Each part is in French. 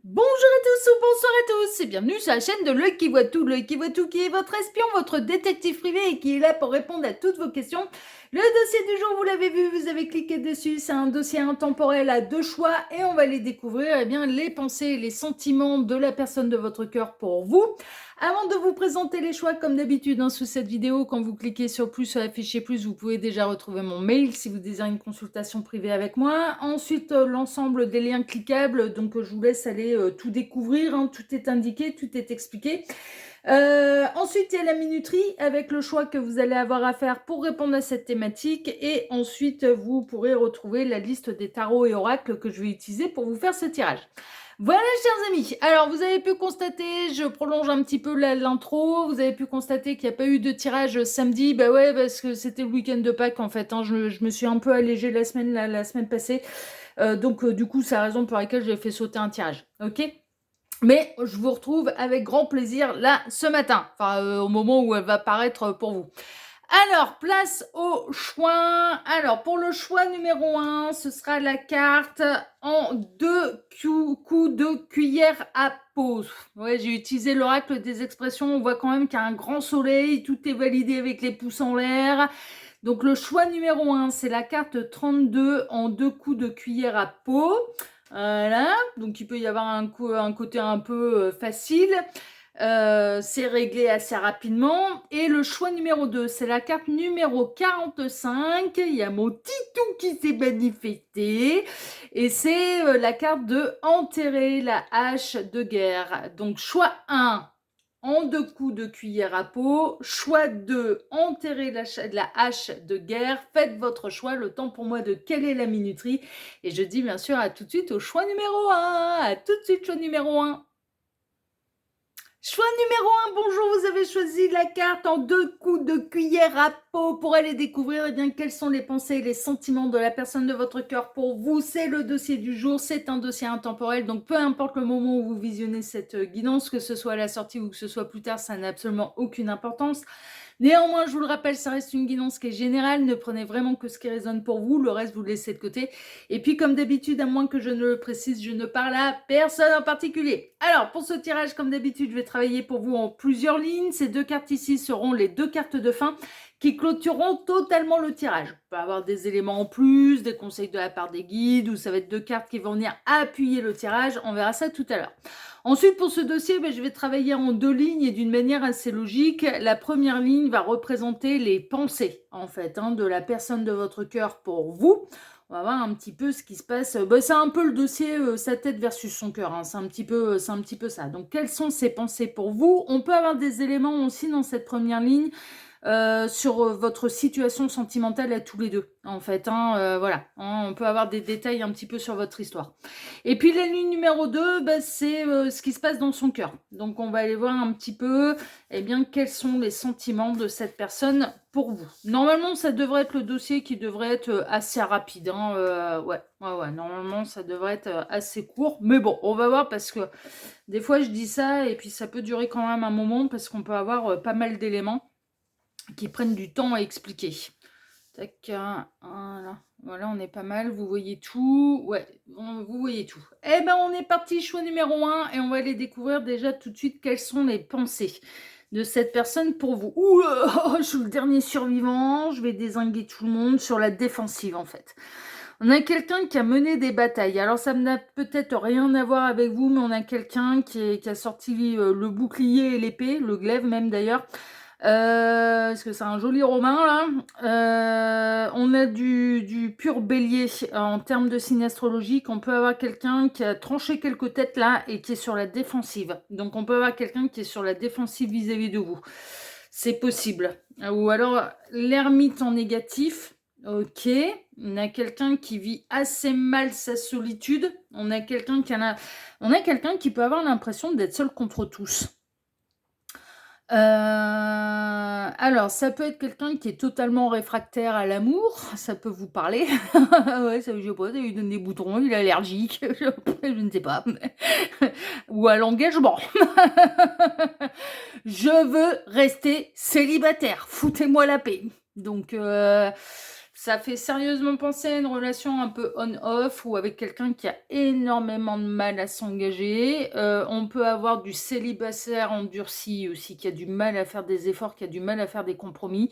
Bonjour à tous ou bonsoir à tous et bienvenue sur la chaîne de L'Œil qui voit tout. L'Œil qui voit tout qui est votre espion, votre détective privé et qui est là pour répondre à toutes vos questions. Le dossier du jour, vous l'avez vu, vous avez cliqué dessus, c'est un dossier intemporel à deux choix et on va les découvrir, les pensées et les sentiments de la personne de votre cœur pour vous. Avant de vous présenter les choix, comme d'habitude, sous cette vidéo, quand vous cliquez sur plus, sur afficher plus, vous pouvez déjà retrouver mon mail si vous désirez une consultation privée avec moi. Ensuite, l'ensemble des liens cliquables, donc je vous laisse aller tout découvrir, tout est indiqué, tout est expliqué. Ensuite, il y a la minuterie avec le choix que vous allez avoir à faire pour répondre à cette thématique. Et ensuite, vous pourrez retrouver la liste des tarots et oracles que je vais utiliser pour vous faire ce tirage. Voilà, chers amis. Alors, vous avez pu constater, je prolonge un petit peu l'intro, vous avez pu constater qu'il n'y a pas eu de tirage samedi. Bah ouais, parce que c'était le week-end de Pâques, en fait. Je me suis un peu allégée la semaine passée. Du coup, c'est la raison pour laquelle j'ai fait sauter un tirage. Ok ? Mais je vous retrouve avec grand plaisir là, ce matin. Enfin, au moment où elle va paraître pour vous. Alors, place au choix. Alors, pour le choix numéro 1, ce sera la carte en deux coups de cuillère à peau. Ouais, j'ai utilisé l'oracle des expressions. On voit quand même qu'il y a un grand soleil. Tout est validé avec les pouces en l'air. Donc, le choix numéro 1, c'est la carte 32 en deux coups de cuillère à peau. Voilà. Donc, il peut y avoir un côté un peu facile. C'est réglé assez rapidement. Et le choix numéro 2, c'est la carte numéro 45. Il y a mon titou qui s'est manifesté. Et c'est la carte de enterrer la hache de guerre. Donc choix 1, en deux coups de cuillère à peau. Choix 2, enterrer la hache de guerre. Faites votre choix, le temps pour moi de caler la minuterie. Et je dis bien sûr à tout de suite au choix numéro 1. À tout de suite, choix numéro 1. Choix numéro 1, bonjour, vous avez choisi la carte en deux coups de cuillère à peau pour aller découvrir quels sont les pensées et les sentiments de la personne de votre cœur pour vous. C'est le dossier du jour, c'est un dossier intemporel, donc peu importe le moment où vous visionnez cette guidance, que ce soit à la sortie ou que ce soit plus tard, ça n'a absolument aucune importance. Néanmoins, je vous le rappelle, ça reste une guidance qui est générale, ne prenez vraiment que ce qui résonne pour vous, le reste vous le laissez de côté. Et puis comme d'habitude, à moins que je ne le précise, je ne parle à personne en particulier. Alors pour ce tirage, comme d'habitude, je vais travailler pour vous en plusieurs lignes. Ces deux cartes ici seront les deux cartes de fin qui clôtureront totalement le tirage. On peut avoir des éléments en plus, des conseils de la part des guides, ou ça va être deux cartes qui vont venir appuyer le tirage. On verra ça tout à l'heure. Ensuite, pour ce dossier, je vais travailler en deux lignes et d'une manière assez logique. La première ligne va représenter les pensées, en fait, de la personne de votre cœur pour vous. On va voir un petit peu ce qui se passe. C'est un peu le dossier sa tête versus son cœur. C'est un petit peu ça. Donc, quelles sont ces pensées pour vous ? On peut avoir des éléments aussi dans cette première ligne sur votre situation sentimentale à tous les deux, en fait. Voilà. On peut avoir des détails un petit peu sur votre histoire. Et puis la ligne numéro 2, c'est ce qui se passe dans son cœur. Donc on va aller voir un petit peu quels sont les sentiments de cette personne pour vous. Normalement, ça devrait être le dossier qui devrait être assez rapide. Ouais, normalement, ça devrait être assez court. Mais bon, on va voir parce que des fois, je dis ça et puis ça peut durer quand même un moment parce qu'on peut avoir pas mal d'éléments qui prennent du temps à expliquer. Tac, voilà, on est pas mal, vous voyez tout. Ouais, vous voyez tout. On est parti, choix numéro 1, et on va aller découvrir déjà tout de suite quelles sont les pensées de cette personne pour vous. Ouh, je suis le dernier survivant, je vais dézinguer tout le monde sur la défensive en fait. On a quelqu'un qui a mené des batailles. Alors ça n'a peut-être rien à voir avec vous, mais on a quelqu'un qui a sorti le bouclier et l'épée, le glaive même d'ailleurs. Parce que c'est un joli romain là. On a du pur bélier en termes de signe astrologique. On peut avoir quelqu'un qui a tranché quelques têtes là et qui est sur la défensive. Donc on peut avoir quelqu'un qui est sur la défensive vis-à-vis de vous. C'est possible. Ou alors l'ermite en négatif. Ok. On a quelqu'un qui vit assez mal sa solitude. On a quelqu'un qui peut avoir l'impression d'être seul contre tous. Alors, ça peut être quelqu'un qui est totalement réfractaire à l'amour, ça peut vous parler. Ouais, ça, je sais pas, ça lui donne des boutons, il est allergique, je ne sais pas. Ou à l'engagement. Je veux rester célibataire, foutez-moi la paix. Donc, Ça fait sérieusement penser à une relation un peu on-off ou avec quelqu'un qui a énormément de mal à s'engager. On peut avoir du célibataire endurci aussi, qui a du mal à faire des efforts, qui a du mal à faire des compromis,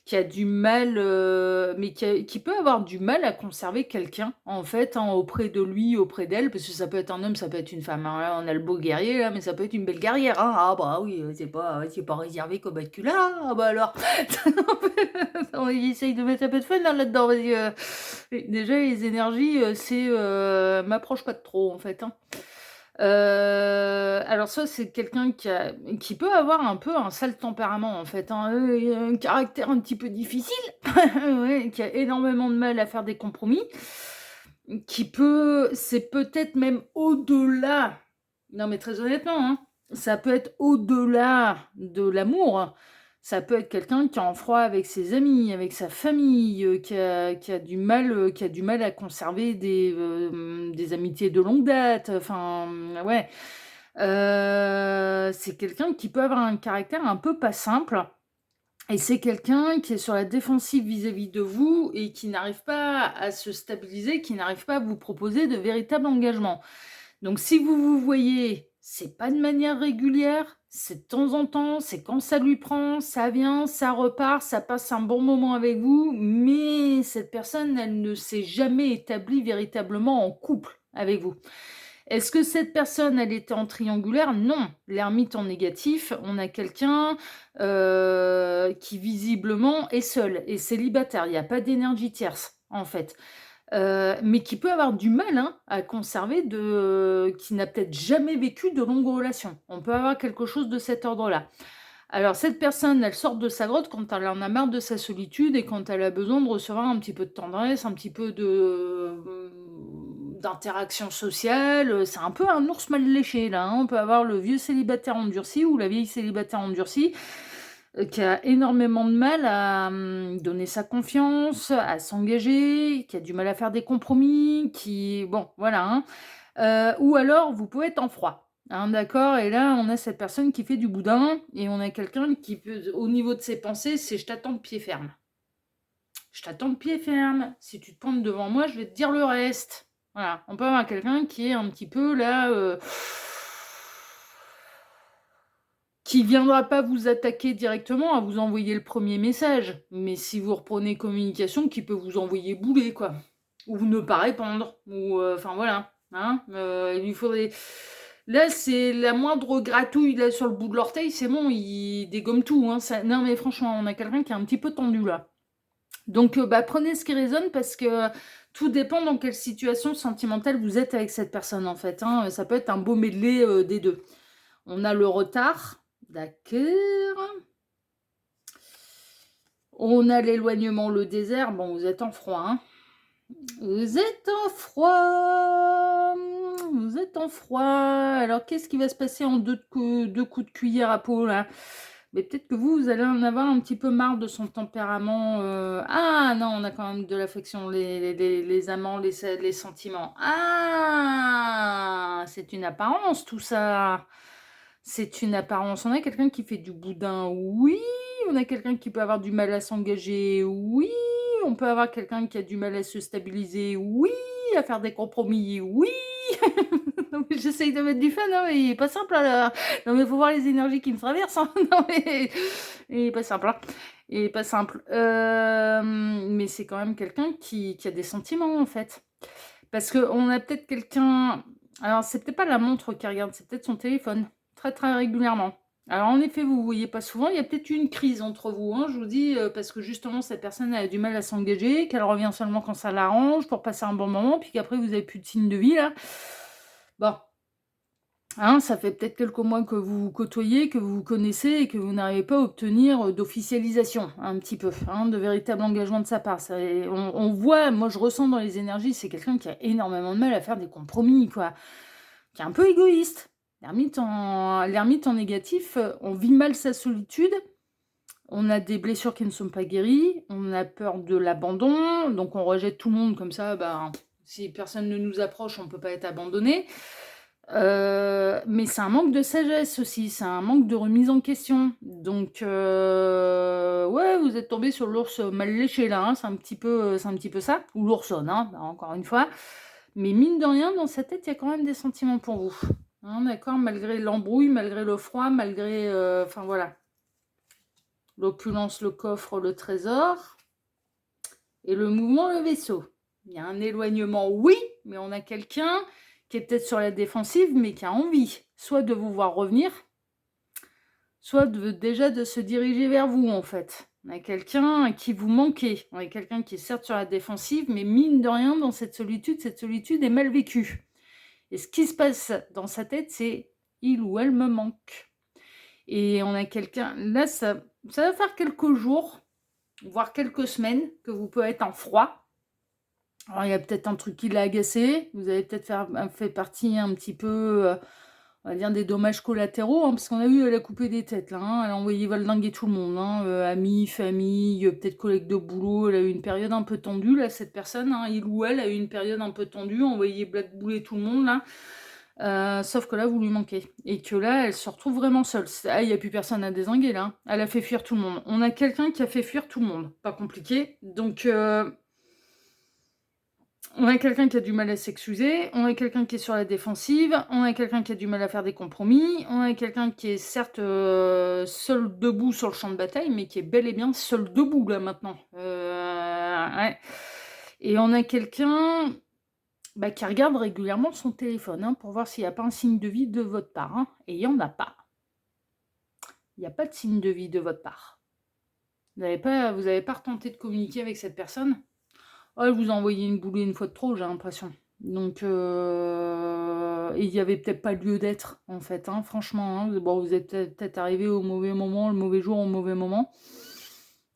qui a du mal, mais qui peut avoir du mal à conserver quelqu'un, en fait, hein, auprès de lui, auprès d'elle, parce que ça peut être un homme, ça peut être une femme. Hein. Là, on a le beau guerrier, là, mais ça peut être une belle guerrière. Hein. Ah bah oui, c'est pas réservé qu'au masculin. Ah bah alors, on essaye de mettre un peu de fun hein, là-dedans. Parce que, déjà, les énergies, c'est m'approche pas de trop, en fait. Hein. Alors ça, c'est quelqu'un qui peut avoir un peu un sale tempérament, en fait, hein, un caractère un petit peu difficile, ouais, qui a énormément de mal à faire des compromis, c'est peut-être même au-delà, non mais très honnêtement, hein, ça peut être au-delà de l'amour. Ça peut être quelqu'un qui est en froid avec ses amis, avec sa famille, qui a du mal à conserver des amitiés de longue date. Enfin, ouais. C'est quelqu'un qui peut avoir un caractère un peu pas simple. Et c'est quelqu'un qui est sur la défensive vis-à-vis de vous et qui n'arrive pas à se stabiliser, qui n'arrive pas à vous proposer de véritables engagements. Donc si vous vous voyez, c'est pas de manière régulière, c'est de temps en temps, c'est quand ça lui prend, ça vient, ça repart, ça passe un bon moment avec vous, mais cette personne, elle ne s'est jamais établie véritablement en couple avec vous. Est-ce que cette personne, elle était en triangulaire? Non. L'ermite en négatif, on a quelqu'un qui visiblement est seul, est célibataire. Il n'y a pas d'énergie tierce, en fait. Mais qui peut avoir du mal hein, à conserver, qui n'a peut-être jamais vécu de longues relations. On peut avoir quelque chose de cet ordre-là. Alors cette personne, elle sort de sa grotte quand elle en a marre de sa solitude et quand elle a besoin de recevoir un petit peu de tendresse, un petit peu d'interaction sociale. C'est un peu un ours mal léché là. Hein. On peut avoir le vieux célibataire endurci ou la vieille célibataire endurcie qui a énormément de mal à donner sa confiance, à s'engager, qui a du mal à faire des compromis, bon, voilà. Hein. Ou alors, vous pouvez être en froid. Hein, d'accord? Et là, on a cette personne qui fait du boudin et on a quelqu'un qui peut, au niveau de ses pensées, c'est je t'attends de pied ferme. Je t'attends de pied ferme. Si tu te pointes devant moi, je vais te dire le reste. Voilà. On peut avoir quelqu'un qui est un petit peu là. Qui viendra pas vous attaquer directement à vous envoyer le premier message. Mais si vous reprenez communication, qui peut vous envoyer bouler, quoi. Ou ne pas répondre. Ou, enfin, voilà. Hein il lui faudrait... Là, c'est la moindre gratouille là, sur le bout de l'orteil, c'est bon, il dégomme tout. Hein. Non, mais franchement, on a quelqu'un qui est un petit peu tendu, là. Donc, prenez ce qui résonne, parce que tout dépend dans quelle situation sentimentale vous êtes avec cette personne, en fait. Hein. Ça peut être un beau medley des deux. On a le retard... D'accord. On a l'éloignement, le désert. Bon, vous êtes en froid. Hein. Vous êtes en froid. Vous êtes en froid. Alors, qu'est-ce qui va se passer en deux coups de cuillère à peau, là? Mais peut-être que vous allez en avoir un petit peu marre de son tempérament. Ah, non, on a quand même de l'affection, les amants, les sentiments. Ah, c'est une apparence, tout ça. C'est une apparence. On a quelqu'un qui fait du boudin, oui. On a quelqu'un qui peut avoir du mal à s'engager, oui. On peut avoir quelqu'un qui a du mal à se stabiliser, oui. À faire des compromis, oui. Non, mais j'essaye de mettre du fun, hein, mais il est pas simple. Là. Non, mais il faut voir les énergies qui me traversent. Hein. Non, mais il est pas simple. Hein. Il est pas simple. Mais c'est quand même quelqu'un qui a des sentiments, en fait. Parce qu'on a peut-être quelqu'un... Alors, c'est peut-être pas la montre qui regarde, c'est peut-être son téléphone. Très, très régulièrement. Alors, en effet, vous ne voyez pas souvent. Il y a peut-être une crise entre vous, hein, je vous dis, parce que justement, cette personne a du mal à s'engager, qu'elle revient seulement quand ça l'arrange, pour passer un bon moment, puis qu'après, vous n'avez plus de signe de vie, là. Bon. Hein, ça fait peut-être quelques mois que vous vous côtoyez, que vous vous connaissez, et que vous n'arrivez pas à obtenir d'officialisation, un petit peu, hein, de véritable engagement de sa part. On voit, moi, je ressens dans les énergies, c'est quelqu'un qui a énormément de mal à faire des compromis, quoi. Qui est un peu égoïste. L'ermite en négatif, on vit mal sa solitude, on a des blessures qui ne sont pas guéries, on a peur de l'abandon, donc on rejette tout le monde comme ça, si personne ne nous approche, on ne peut pas être abandonné. Mais c'est un manque de sagesse aussi, c'est un manque de remise en question. Donc, ouais, vous êtes tombé sur l'ours mal léché là, hein, c'est un petit peu ça. Ou l'oursonne, hein, encore une fois. Mais mine de rien, dans sa tête, il y a quand même des sentiments pour vous. Hein, d'accord? Malgré l'embrouille, malgré le froid, malgré, enfin voilà, l'opulence, le coffre, le trésor. Et le mouvement, le vaisseau. Il y a un éloignement, oui, mais on a quelqu'un qui est peut-être sur la défensive, mais qui a envie, soit de vous voir revenir, soit déjà de se diriger vers vous, en fait. On a quelqu'un qui vous manquait. On a quelqu'un qui est certes sur la défensive, mais mine de rien, dans cette solitude est mal vécue. Et ce qui se passe dans sa tête, c'est il ou elle me manque. Et on a quelqu'un, là, ça va faire quelques jours, voire quelques semaines, que vous pouvez être en froid. Alors, il y a peut-être un truc qui l'a agacé. Vous avez peut-être fait partie un petit peu, on va dire, des dommages collatéraux, hein, parce qu'on a vu, elle a coupé des têtes, là. Hein, elle a envoyé valdinguer tout le monde. Hein, amis, famille, peut-être collègues de boulot. Elle a eu une période un peu tendue, là, cette personne. Hein, il ou elle a eu une période un peu tendue, envoyé bouler tout le monde, là. Sauf que là, vous lui manquez. Et que là, elle se retrouve vraiment seule. Ah, il n'y a plus personne à dézinguer, là. Hein. Elle a fait fuir tout le monde. On a quelqu'un qui a fait fuir tout le monde. Pas compliqué. Donc... on a quelqu'un qui a du mal à s'excuser, on a quelqu'un qui est sur la défensive, on a quelqu'un qui a du mal à faire des compromis, on a quelqu'un qui est certes seul debout sur le champ de bataille, mais qui est bel et bien seul debout là maintenant. Ouais. Et on a quelqu'un qui regarde régulièrement son téléphone hein, pour voir s'il n'y a pas un signe de vie de votre part. Hein. Et il n'y en a pas. Il n'y a pas de signe de vie de votre part. Vous n'avez pas retenté de communiquer avec cette personne? Oh, elle vous a envoyé une boulée une fois de trop, j'ai l'impression. Donc, il n'y avait peut-être pas lieu d'être, en fait, hein, franchement. Hein. Bon, vous êtes peut-être arrivé au mauvais moment, le mauvais jour, au mauvais moment.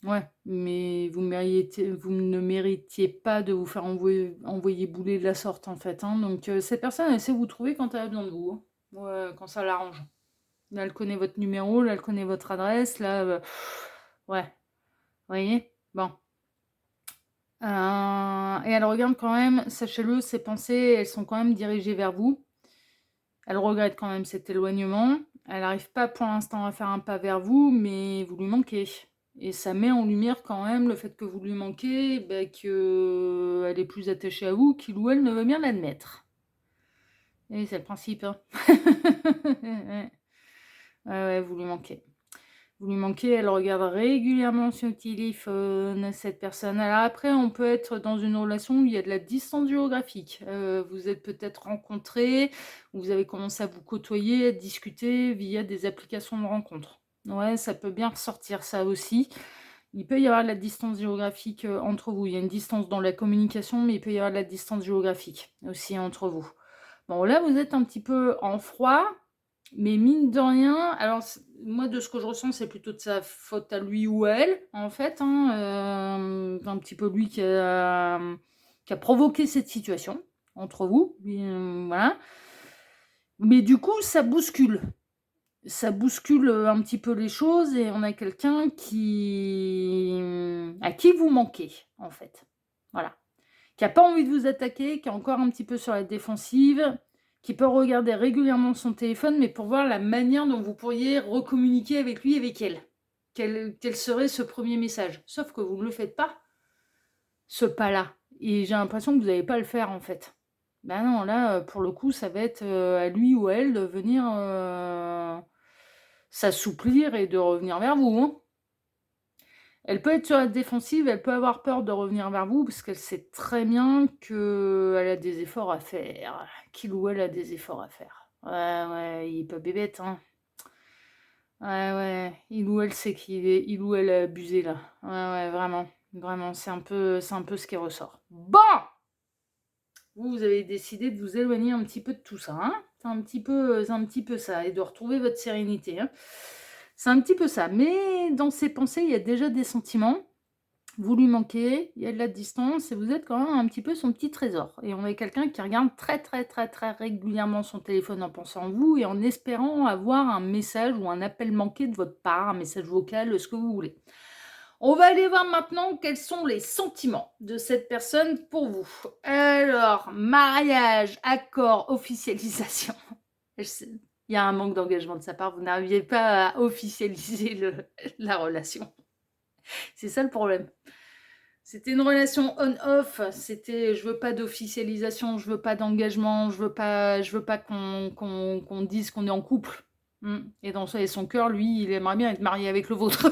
Ouais, mais vous ne méritiez pas de vous faire envoyer bouler de la sorte, en fait. Hein. Donc, cette personne, elle sait vous trouver quand elle a besoin de vous. Hein. Ouais, quand ça l'arrange. Là, elle connaît votre numéro, là, elle connaît votre adresse, là... ouais, vous voyez? Bon. Et elle regarde quand même, sachez-le, ses pensées, elles sont quand même dirigées vers vous. Elle regrette quand même cet éloignement. Elle n'arrive pas pour l'instant à faire un pas vers vous, mais vous lui manquez. Et ça met en lumière quand même le fait que vous lui manquez, qu'elle est plus attachée à vous qu'il ou elle ne veut bien l'admettre. Et c'est le principe. Hein. Ouais, vous lui manquez. Vous lui manquez, elle regarde régulièrement son téléphone, cette personne. Alors après, on peut être dans une relation où il y a de la distance géographique. Vous êtes peut-être rencontrés, vous avez commencé à vous côtoyer, à discuter via des applications de rencontres. Ouais, ça peut bien ressortir ça aussi. Il peut y avoir de la distance géographique entre vous. Il y a une distance dans la communication, mais il peut y avoir de la distance géographique aussi entre vous. Bon, là, vous êtes un petit peu en froid. Mais mine de rien, alors moi de ce que je ressens, c'est plutôt de sa faute à lui ou à elle, en fait. Hein, un petit peu lui qui a provoqué cette situation entre vous. Voilà. Mais du coup, ça bouscule. Ça bouscule un petit peu les choses et on a quelqu'un à qui vous manquez, en fait. Voilà. Qui n'a pas envie de vous attaquer, qui est encore un petit peu sur la défensive, qui peut regarder régulièrement son téléphone, mais pour voir la manière dont vous pourriez recommuniquer avec lui, avec elle. Quel serait ce premier message? Sauf que vous ne le faites pas, ce pas-là. Et j'ai l'impression que vous n'allez pas le faire, en fait. Ben non, là, pour le coup, ça va être à lui ou à elle de venir s'assouplir et de revenir vers vous. Hein. Elle peut être sur la défensive, elle peut avoir peur de revenir vers vous parce qu'elle sait très bien qu'elle a des efforts à faire. Qu'il ou elle a des efforts à faire. Ouais, il est pas bébête, hein. Ouais, il ou elle sait il ou elle a abusé là. Ouais, vraiment, c'est un peu ce qui ressort. Bon, vous avez décidé de vous éloigner un petit peu de tout ça, hein. C'est un petit peu ça, et de retrouver votre sérénité, hein. C'est un petit peu ça, mais dans ses pensées, il y a déjà des sentiments. Vous lui manquez, il y a de la distance et vous êtes quand même un petit peu son petit trésor. Et on est quelqu'un qui regarde très régulièrement son téléphone en pensant à vous et en espérant avoir un message ou un appel manqué de votre part, un message vocal, ce que vous voulez. On va aller voir maintenant quels sont les sentiments de cette personne pour vous. Alors, mariage, accord, officialisation. Il y a un manque d'engagement de sa part, vous n'arriviez pas à officialiser la relation. C'est ça le problème. C'était une relation on-off, c'était je veux pas d'officialisation, je veux pas d'engagement, je veux pas qu'on dise qu'on est en couple. Et dans son cœur, lui, il aimerait bien être marié avec le vôtre.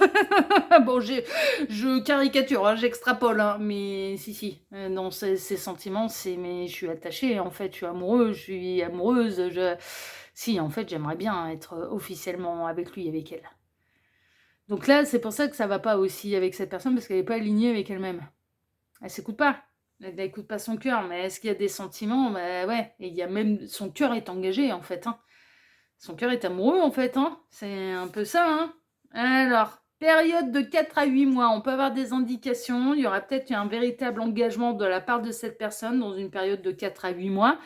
Bon, je caricature, hein, j'extrapole, hein, mais si. Dans ses sentiments, c'est mais je suis attachée, en fait, je suis amoureuse, si, en fait, j'aimerais bien être officiellement avec lui, avec elle. Donc là, c'est pour ça que ça va pas aussi avec cette personne, parce qu'elle est pas alignée avec elle-même. Elle s'écoute pas. Elle n'écoute pas son cœur, mais est-ce qu'il y a des sentiments? Bah ouais, et il y a même son cœur est engagé en fait, hein. Son cœur est amoureux en fait, hein. C'est un peu ça, hein. Alors, période de 4 à 8 mois, on peut avoir des indications. Il y aura peut-être un véritable engagement de la part de cette personne dans une période de 4 à 8 mois.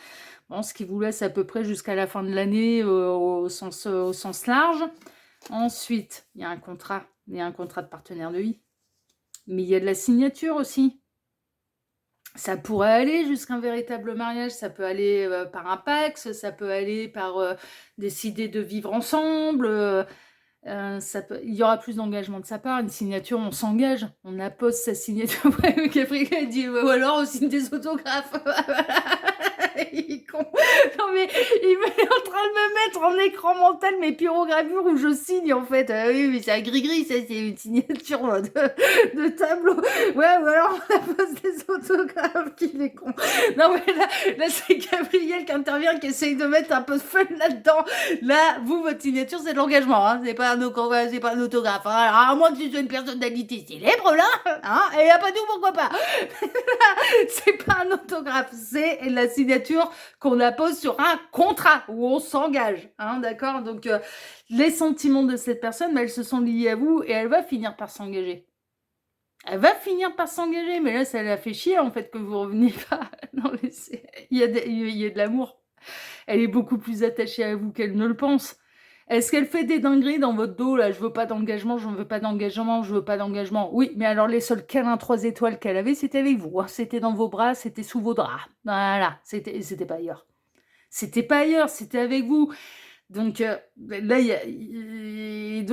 Bon, ce qui vous laisse à peu près jusqu'à la fin de l'année au sens large. Ensuite, il y a un contrat de partenaire de vie. Mais il y a de la signature aussi. Ça pourrait aller jusqu'à un véritable mariage, ça peut aller par un Pacs, ça peut aller par décider de vivre ensemble, il y aura plus d'engagement de sa part, une signature, on s'engage, on appose sa signature. Ouais, Gabriel dit, ou alors on signe des autographes. Il est con. Non mais il est en train de me mettre en écran mental mes pyrogravures où je signe en fait. Oui, mais c'est un gris-gris, ça c'est une signature de tableau. Ouais, ou alors on appose des autographes, qu'il est con. Non mais là c'est Gabriel qui intervient, qui essaye de mettre un peu de fun là-dedans. Là, vous, votre signature, c'est de l'engagement, hein. C'est pas un autographe. Hein. Alors, à moins que tu sois une personnalité célèbre, là, hein, et après tout, pourquoi pas. C'est pas un autographe, c'est la signature qu'on appose sur un contrat où on s'engage, hein, d'accord. Donc, les sentiments de cette personne, elles se sont liés à vous et elle va finir par s'engager. Elle va finir par s'engager, mais là, ça la fait chier, en fait, que vous reveniez pas. Non, mais il y a de l'amour. Elle est beaucoup plus attachée à vous qu'elle ne le pense. Est-ce qu'elle fait des dingueries dans votre dos, là? Je veux pas d'engagement, je veux pas d'engagement, je veux pas d'engagement. Oui, mais alors les seuls câlins 3 étoiles qu'elle avait, c'était avec vous. Hein. C'était dans vos bras, c'était sous vos draps. Voilà, c'était pas ailleurs. C'était pas ailleurs, c'était avec vous. Donc là, et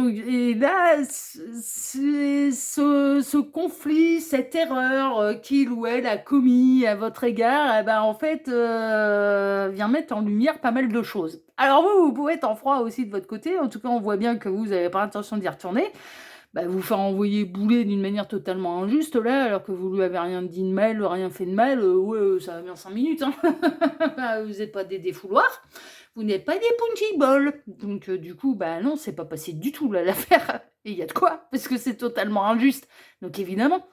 là, ce conflit, cette erreur qu'il ou elle a commis à votre égard, eh ben, en fait, vient mettre en lumière pas mal de choses. Alors vous pouvez être en froid aussi de votre côté. En tout cas, on voit bien que vous n'avez pas l'intention d'y retourner. Bah, vous faire envoyer bouler d'une manière totalement injuste, là, alors que vous lui avez rien dit de mal, rien fait de mal. Ouais, ça va bien 5 minutes. Hein. Vous n'êtes pas des défouloirs. Vous n'êtes pas des punchy balls. Donc, du coup, bah non, c'est pas passé du tout, là, l'affaire. Et il y a de quoi, parce que c'est totalement injuste. Donc, évidemment,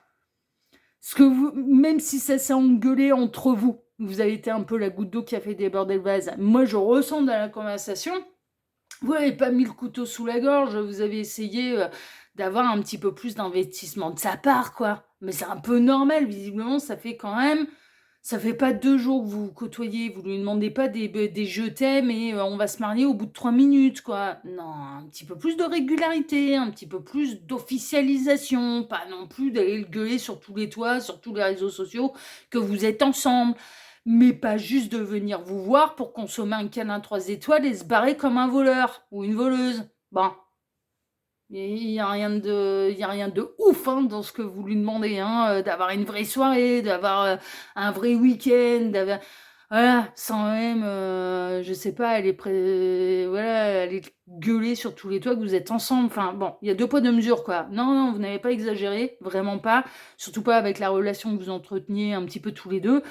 même si ça s'est engueulé entre vous, vous avez été un peu la goutte d'eau qui a fait déborder le vase. Moi, je ressens dans la conversation, vous n'avez pas mis le couteau sous la gorge, vous avez essayé d'avoir un petit peu plus d'investissement de sa part, quoi. Mais c'est un peu normal, visiblement, ça fait quand même... Ça fait pas 2 jours que vous vous côtoyez, vous lui demandez pas des je t'aime et on va se marier au bout de 3 minutes, quoi. Non, un petit peu plus de régularité, un petit peu plus d'officialisation, pas non plus d'aller le gueuler sur tous les toits, sur tous les réseaux sociaux, que vous êtes ensemble. Mais pas juste de venir vous voir pour consommer un câlin 3 étoiles et se barrer comme un voleur ou une voleuse. Bon, il y a rien de ouf, hein, dans ce que vous lui demandez, hein, d'avoir une vraie soirée, d'avoir, un vrai week-end, voilà, sans même, je sais pas, aller gueuler sur tous les toits que vous êtes ensemble. Enfin bon, il y a 2 poids 2 mesures, quoi. Non, vous n'avez pas exagéré, vraiment pas, surtout pas avec la relation que vous entreteniez un petit peu tous les 2.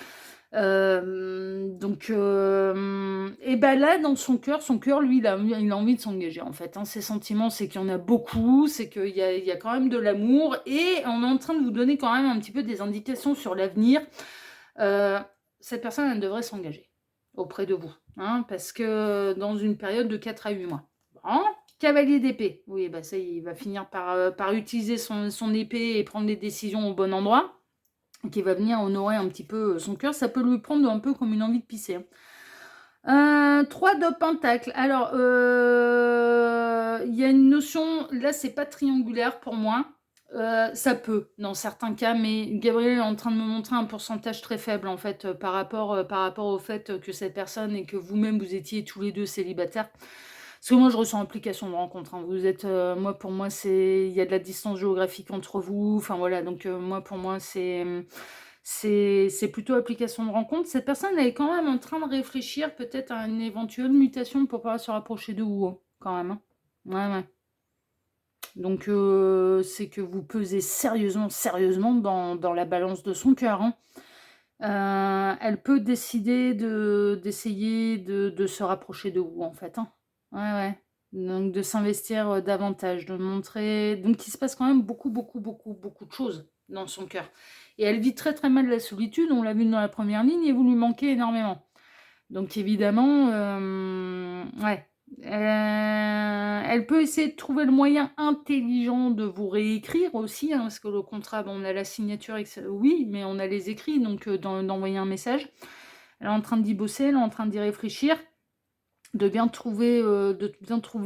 Donc et ben là, dans son cœur, lui, il a envie de s'engager, en fait, hein. Ses sentiments, c'est qu'il y en a beaucoup, c'est qu'il y a quand même de l'amour et on est en train de vous donner quand même un petit peu des indications sur l'avenir. Cette personne, elle devrait s'engager auprès de vous, hein, parce que dans une période de 4 à 8 mois. Bon, cavalier d'épée. Oui, bah ça, il va finir par utiliser son épée et prendre des décisions au bon endroit. Qui va venir honorer un petit peu son cœur, ça peut lui prendre un peu comme une envie de pisser. 3 de pentacle. Alors, il y a une notion, là c'est pas triangulaire pour moi, Ça peut, dans certains cas, mais Gabriel est en train de me montrer un pourcentage très faible, en fait, par rapport au fait, que cette personne et que vous-même, vous étiez tous les 2 célibataires. Parce que moi, je ressens implication de rencontre, hein. Vous êtes, moi, pour moi, c'est il y a de la distance géographique entre vous, enfin, voilà, donc moi, pour moi, c'est plutôt application de rencontre. Cette personne, elle est quand même en train de réfléchir peut-être à une éventuelle mutation pour pouvoir se rapprocher de vous, hein, quand même, hein. Ouais, ouais. Donc, c'est que vous pesez sérieusement, sérieusement dans la balance de son cœur, hein. Elle peut décider d'essayer de se rapprocher de vous, en fait, hein. Ouais, ouais. Donc de s'investir, davantage, de montrer donc il se passe quand même beaucoup, beaucoup, beaucoup, beaucoup de choses dans son cœur et elle vit très, très mal la solitude, on l'a vu dans la première ligne et vous lui manquez énormément. Donc évidemment, ouais, elle peut essayer de trouver le moyen intelligent de vous réécrire aussi, hein, parce que le contrat, bon, on a la signature oui, mais on a les écrits, donc d'envoyer un message. Elle est en train d'y bosser, elle est en train d'y réfléchir, de bien trouver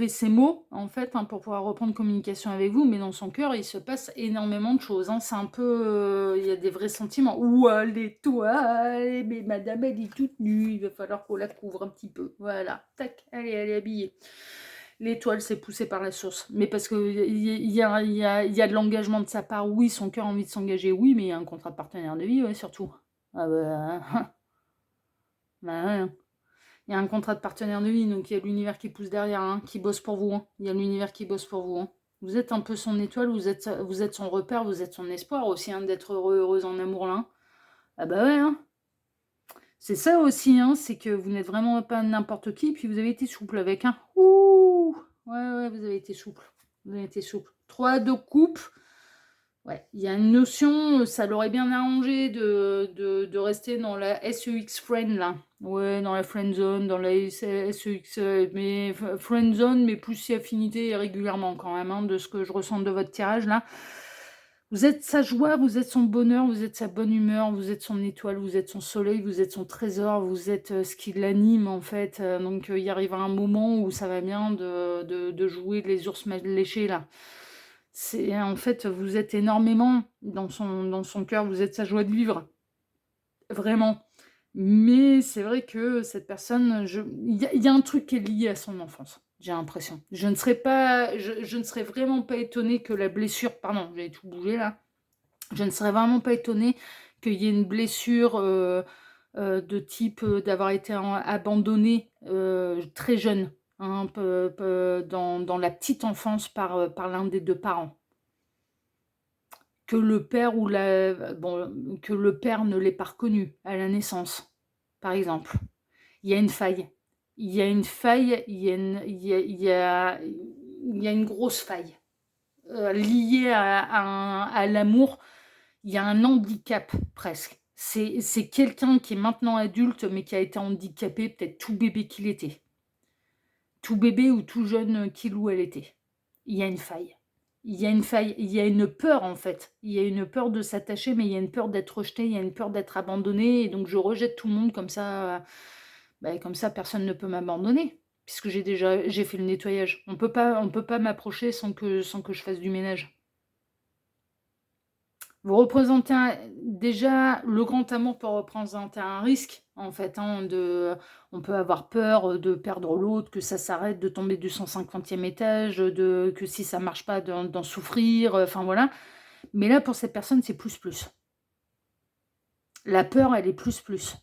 ses mots, en fait, hein, pour pouvoir reprendre communication avec vous, mais dans son cœur, il se passe énormément de choses, hein. C'est un peu, il y a des vrais sentiments. «Ouah, l'étoile, mais madame, elle est toute nue, il va falloir qu'on la couvre un petit peu». Voilà, tac, allez, elle est habillée. L'étoile s'est poussée par la source, mais parce qu'il y a de l'engagement de sa part, oui, son cœur a envie de s'engager, oui, mais il y a un contrat de partenaire de vie, ouais, surtout. Ah bah, bah, ouais, hein. Il y a un contrat de partenaire de vie, donc il y a l'univers qui pousse derrière, hein, qui bosse pour vous, hein. Il y a l'univers qui bosse pour vous, hein. Vous êtes un peu son étoile, vous êtes son repère, vous êtes son espoir aussi, hein, d'être heureux, heureuse en amour là, hein. Ah bah ouais, hein. C'est ça aussi, hein, c'est que vous n'êtes vraiment pas n'importe qui, puis vous avez été souple avec, hein. Ouh! Ouais, ouais, vous avez été souple. Vous avez été souple. 3 de coupe. Ouais, il y a une notion, ça l'aurait bien arrangé de rester dans la SEX friend là. Ouais, dans la friend zone, dans la SEX, mais friend zone, mais plus si affinité et régulièrement quand même, hein, de ce que je ressens de votre tirage là. Vous êtes sa joie, vous êtes son bonheur, vous êtes sa bonne humeur, vous êtes son étoile, vous êtes son soleil, vous êtes son trésor, vous êtes ce qui l'anime en fait. Donc il arrivera un moment où ça va bien de jouer les ours mal léchés là. C'est en fait, vous êtes énormément dans son cœur, vous êtes sa joie de vivre, vraiment. Mais c'est vrai que cette personne, il y a un truc qui est lié à son enfance, j'ai l'impression. Je ne serais vraiment pas étonnée que la blessure pardon, j'avais tout bougé là. Je ne serais vraiment pas étonnée qu'il y ait une blessure, de type, d'avoir été abandonnée, très jeune, hein, dans la petite enfance par l'un des 2 parents. Que le père ou la bon, que le père ne l'ait pas reconnu à la naissance, par exemple. Il y a une faille. Il y a une faille, il y a une il y a une grosse faille, liée à l'amour. Il y a un handicap presque. C'est quelqu'un qui est maintenant adulte, mais qui a été handicapé, peut-être tout bébé qu'il était. Tout bébé ou tout jeune qu'il ou elle était. Il y a une faille. Il y a une faille, il y a une peur en fait. Il y a une peur de s'attacher, mais il y a une peur d'être rejeté, il y a une peur d'être abandonné, et donc je rejette tout le monde comme ça personne ne peut m'abandonner, puisque j'ai fait le nettoyage. On peut pas m'approcher sans que je fasse du ménage. Vous représentez déjà, le grand amour peut représenter un risque, en fait, hein, on peut avoir peur de perdre l'autre, que ça s'arrête, de tomber du 150e étage, que si ça marche pas, d'en souffrir, enfin voilà. Mais là, pour cette personne, c'est plus plus. La peur, elle est plus plus.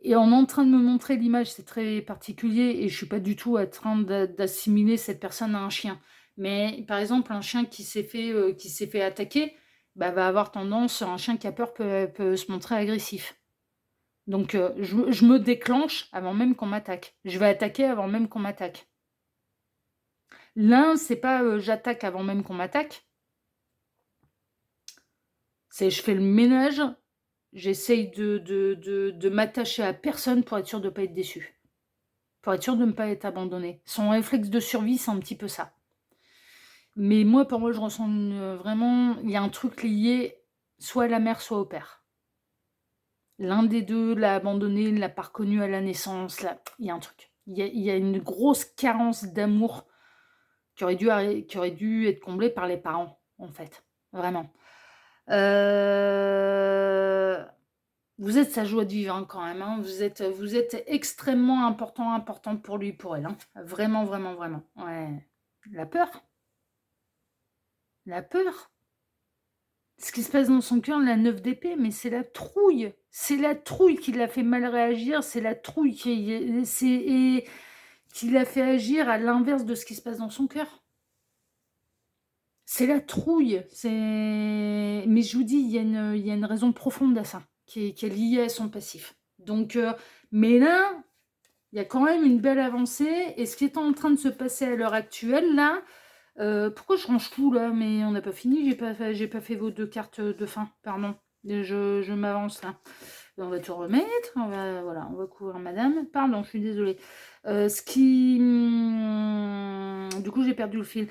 Et on est en train de me montrer l'image, c'est très particulier et je suis pas du tout en train d'assimiler cette personne à un chien. Mais par exemple, un chien qui s'est fait attaquer, bah, va avoir tendance un chien qui a peur peut se montrer agressif. Donc je me déclenche avant même qu'on m'attaque. Je vais attaquer avant même qu'on m'attaque. L'un, c'est pas, j'attaque avant même qu'on m'attaque. C'est je fais le ménage, j'essaye de m'attacher à personne pour être sûre de pas être déçue. Pour être sûr de ne pas être abandonné. Son réflexe de survie, c'est un petit peu ça. Mais moi, pour moi, je ressens vraiment, il y a un truc lié soit à la mère, soit au père. L'un des deux l'a abandonné, ne l'a pas reconnu à la naissance. Là, il y a un truc. Il y a une grosse carence d'amour qui aurait dû être comblé par les parents, en fait, vraiment. Heu, vous êtes sa joie de vivre, hein, quand même, hein. Vous êtes extrêmement importante pour lui, pour elle, hein. Vraiment, vraiment, vraiment. Ouais. La peur, la peur. Ce qui se passe dans son cœur, la 9 d'épée, mais c'est la trouille. C'est la trouille qui l'a fait mal réagir, c'est la trouille qui l'a fait agir à l'inverse de ce qui se passe dans son cœur. C'est la trouille, mais je vous dis, il y a une raison profonde à ça, qui est liée à son passif. Donc, mais là, il y a quand même une belle avancée et ce qui est en train de se passer à l'heure actuelle là, pourquoi je range tout là? Mais on n'a pas fini, j'ai pas fait vos 2 cartes, de fin, pardon. Je m'avance là. On va tout remettre, voilà, on va couvrir madame. Pardon, je suis désolée. Du coup, j'ai perdu le fil.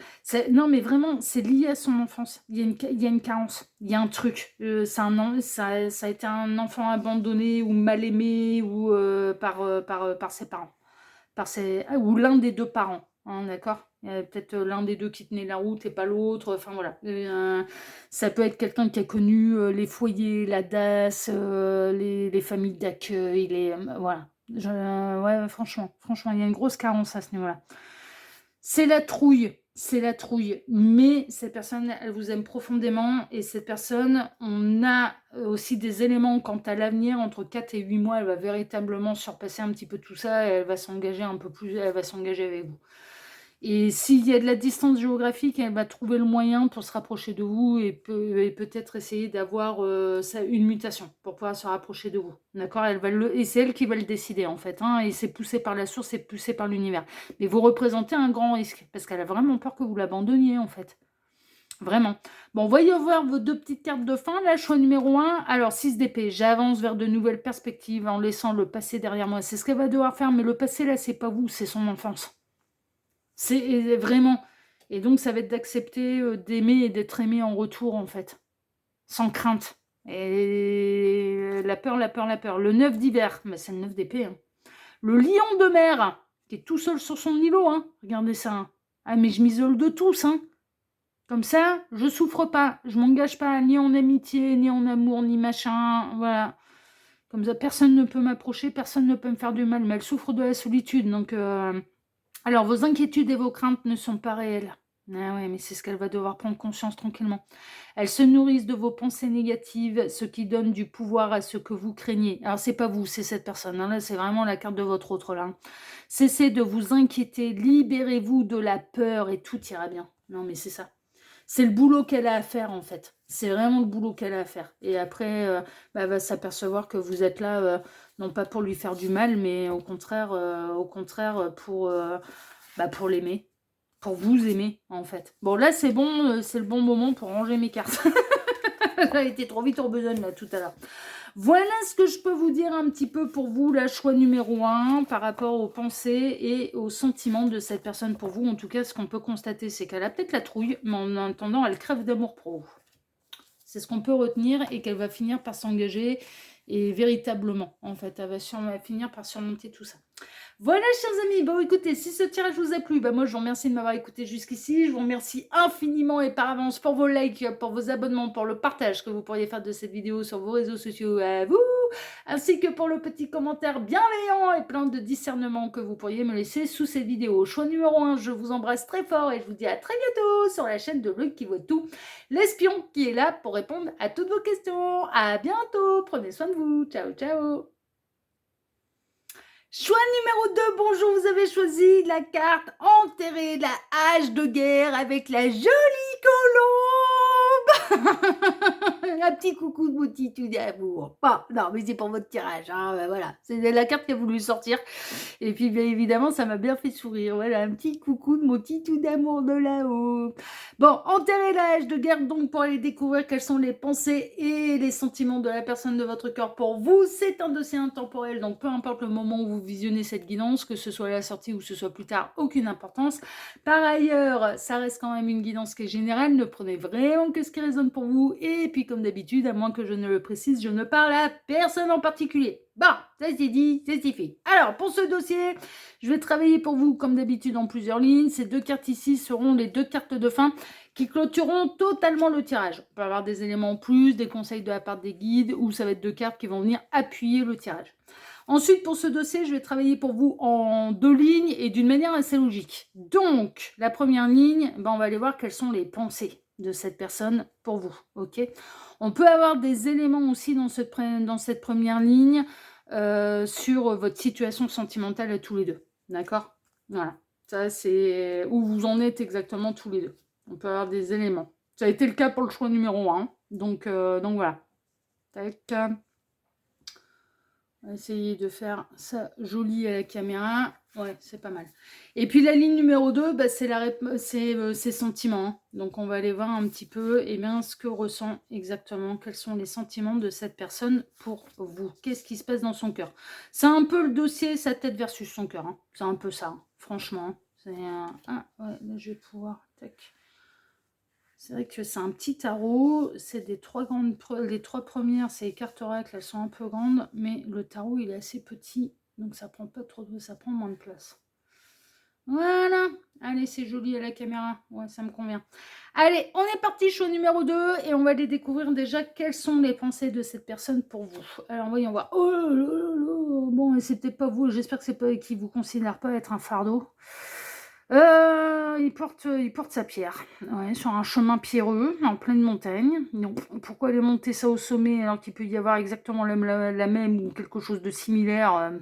Non, mais vraiment, c'est lié à son enfance. Il y a une carence, il y a un truc. Ça a été un enfant abandonné ou mal aimé ou par ses parents. Ou l'un des deux parents, hein, d'accord? Il y a peut-être l'un des deux qui tenait la route et pas l'autre. Enfin voilà. Ça peut être quelqu'un qui a connu les foyers, la DAS, les familles d'accueil, voilà. Ouais, franchement, il y a une grosse carence à ce niveau-là. C'est la trouille, mais cette personne, elle vous aime profondément et cette personne, on a aussi des éléments quant à l'avenir, entre 4 et 8 mois, elle va véritablement surpasser un petit peu tout ça et elle va s'engager un peu plus, elle va s'engager avec vous. Et s'il y a de la distance géographique, elle va trouver le moyen pour se rapprocher de vous et peut-être essayer d'avoir une mutation pour pouvoir se rapprocher de vous. D'accord? Et c'est elle qui va le décider en fait, hein, et c'est poussé par la source, c'est poussé par l'univers. Mais vous représentez un grand risque parce qu'elle a vraiment peur que vous l'abandonniez en fait. Vraiment. Bon, voyons voir vos 2 petites cartes de fin. Là, choix numéro 1. Alors, 6 d'épée. J'avance vers de nouvelles perspectives en laissant le passé derrière moi. C'est ce qu'elle va devoir faire, mais le passé, là, c'est pas vous, c'est son enfance. C'est vraiment. Et donc, ça va être d'accepter d'aimer et d'être aimé en retour, en fait. Sans crainte. Et la peur. Le 9 d'hiver. Bah, c'est le 9 d'épée. Hein. Le lion de mer, qui est tout seul sur son îlot. Hein. Regardez ça. Hein. Ah, mais je m'isole de tous. Hein. Comme ça, je souffre pas. Je m'engage pas ni en amitié, ni en amour, ni machin. Voilà. Comme ça, personne ne peut m'approcher, personne ne peut me faire du mal. Mais elle souffre de la solitude. Donc, alors, vos inquiétudes et vos craintes ne sont pas réelles. Ah ouais, mais c'est ce qu'elle va devoir prendre conscience tranquillement. Elles se nourrissent de vos pensées négatives, ce qui donne du pouvoir à ce que vous craignez. Alors, c'est pas vous, c'est cette personne. Hein. Là, c'est vraiment la carte de votre autre, là. Cessez de vous inquiéter, libérez-vous de la peur et tout ira bien. Non, mais c'est ça. C'est le boulot qu'elle a à faire, en fait. C'est vraiment le boulot qu'elle a à faire. Et après, elle va s'apercevoir que vous êtes là, non pas pour lui faire du mal, mais au contraire, pour l'aimer, pour vous aimer, en fait. Bon, là, c'est bon, c'est le bon moment pour ranger mes cartes. Ça a été trop vite en besogne, là, tout à l'heure. Voilà ce que je peux vous dire un petit peu pour vous, la choix numéro 1, par rapport aux pensées et aux sentiments de cette personne pour vous. En tout cas, ce qu'on peut constater, c'est qu'elle a peut-être la trouille, mais en attendant, elle crève d'amour pour vous. C'est ce qu'on peut retenir et qu'elle va finir par s'engager et véritablement, en fait, elle va finir par surmonter tout ça. Voilà, chers amis, bon écoutez, si ce tirage vous a plu, moi je vous remercie de m'avoir écouté jusqu'ici, je vous remercie infiniment et par avance pour vos likes, pour vos abonnements, pour le partage que vous pourriez faire de cette vidéo sur vos réseaux sociaux à vous, ainsi que pour le petit commentaire bienveillant et plein de discernement que vous pourriez me laisser sous cette vidéo. Choix numéro 1, je vous embrasse très fort et je vous dis à très bientôt sur la chaîne de L'Œil qui voit tout, l'espion qui est là pour répondre à toutes vos questions. À bientôt, prenez soin de vous, ciao ciao. Choix numéro 2, bonjour, vous avez choisi la carte enterrée, la hache de guerre avec la jolie colombe. Un petit coucou de Moutitou d'amour. Non, mais c'est pour votre tirage, hein, voilà. C'est la carte qui a voulu sortir. Et puis, bien évidemment, ça m'a bien fait sourire. Voilà, un petit coucou de Moutitou d'amour de là-haut. Bon, enterrez la hache de guerre donc pour aller découvrir quelles sont les pensées et les sentiments de la personne de votre cœur pour vous. C'est un dossier intemporel, donc peu importe le moment où vous visionnez cette guidance, que ce soit à la sortie ou que ce soit plus tard, aucune importance. Par ailleurs, ça reste quand même une guidance qui est générale. Ne prenez vraiment que ce qui résonne personne pour vous. Et puis, comme d'habitude, à moins que je ne le précise, je ne parle à personne en particulier. Bon, ça c'est dit, c'est fait. Alors, pour ce dossier, je vais travailler pour vous, comme d'habitude, en plusieurs lignes. Ces 2 cartes ici seront les 2 cartes de fin qui clôtureront totalement le tirage. On peut avoir des éléments en plus, des conseils de la part des guides, ou ça va être 2 cartes qui vont venir appuyer le tirage. Ensuite, pour ce dossier, je vais travailler pour vous en 2 lignes et d'une manière assez logique. Donc, la première ligne, on va aller voir quelles sont les pensées de cette personne pour vous. Ok. On peut avoir des éléments aussi dans cette première ligne sur votre situation sentimentale à tous les deux. D'accord. Voilà. Ça, c'est où vous en êtes exactement tous les deux. On peut avoir des éléments. Ça a été le cas pour le choix numéro 1. Donc voilà. Tac. On va essayer de faire ça joli à la caméra. Ouais, c'est pas mal. Et puis la ligne numéro 2, c'est ses sentiments. Hein. Donc on va aller voir un petit peu ce que ressent exactement, quels sont les sentiments de cette personne pour vous. Qu'est-ce qui se passe dans son cœur? C'est un peu le dossier sa tête versus son cœur. Hein. C'est un peu ça, hein. Franchement. C'est un... Ah, ouais, là je vais pouvoir... Tac. C'est vrai que c'est un petit tarot, c'est les 3 premières, c'est les cartes oracles, elles sont un peu grandes, mais le tarot il est assez petit, donc ça prend pas trop ça prend moins de place. Voilà, allez c'est joli à la caméra, ouais ça me convient. Allez, on est parti, choix numéro 2, et on va aller découvrir déjà quelles sont les pensées de cette personne pour vous. Alors voyons voir, oh là là là, bon c'est peut-être pas vous, j'espère que c'est pas qui vous considère pas être un fardeau. Il porte sa pierre, ouais, sur un chemin pierreux, en pleine montagne. Donc, pourquoi aller monter ça au sommet alors qu'il peut y avoir exactement la même ou quelque chose de similaire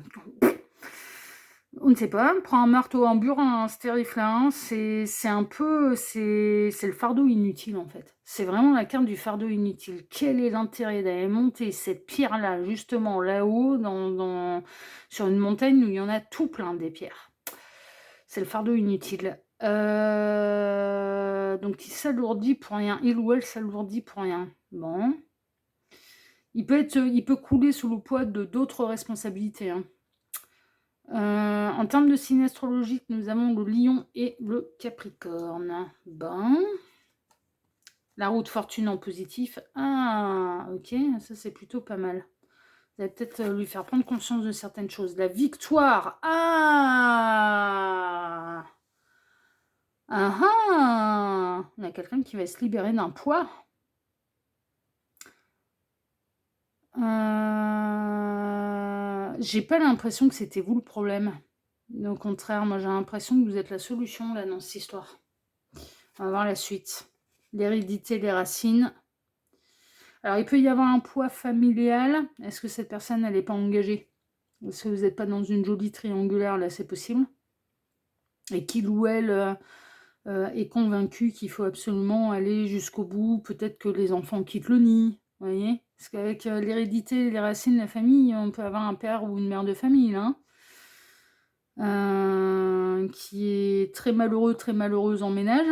on ne sait pas. Prends un marteau, un burin, un stériflin, c'est le fardeau inutile en fait. C'est vraiment la carte du fardeau inutile. Quel est l'intérêt d'aller monter cette pierre-là, justement là-haut, sur une montagne où il y en a tout plein des pierres? C'est le fardeau inutile. Donc il s'alourdit pour rien. Il ou elle s'alourdit pour rien. Bon. Il peut couler sous le poids de d'autres responsabilités. Hein. En termes de signe astrologique, nous avons le lion et le capricorne. Bon. La roue de fortune en positif. Ah, ok, ça c'est plutôt pas mal. Ça va peut-être lui faire prendre conscience de certaines choses. La victoire. Ah, ah, on a quelqu'un qui va se libérer d'un poids. J'ai pas l'impression que c'était vous le problème. Au contraire, moi j'ai l'impression que vous êtes la solution là dans cette histoire. On va voir la suite. L'hérédité, les racines. Alors il peut y avoir un poids familial. Est-ce que cette personne elle n'est pas engagée? Est-ce que vous n'êtes pas dans une jolie triangulaire? Là c'est possible. Et qu'il ou elle est convaincu qu'il faut absolument aller jusqu'au bout. Peut-être que les enfants quittent le nid. Vous voyez? Parce qu'avec l'hérédité, les racines, la famille, on peut avoir un père ou une mère de famille là. Qui est très malheureux, très malheureuse en ménage,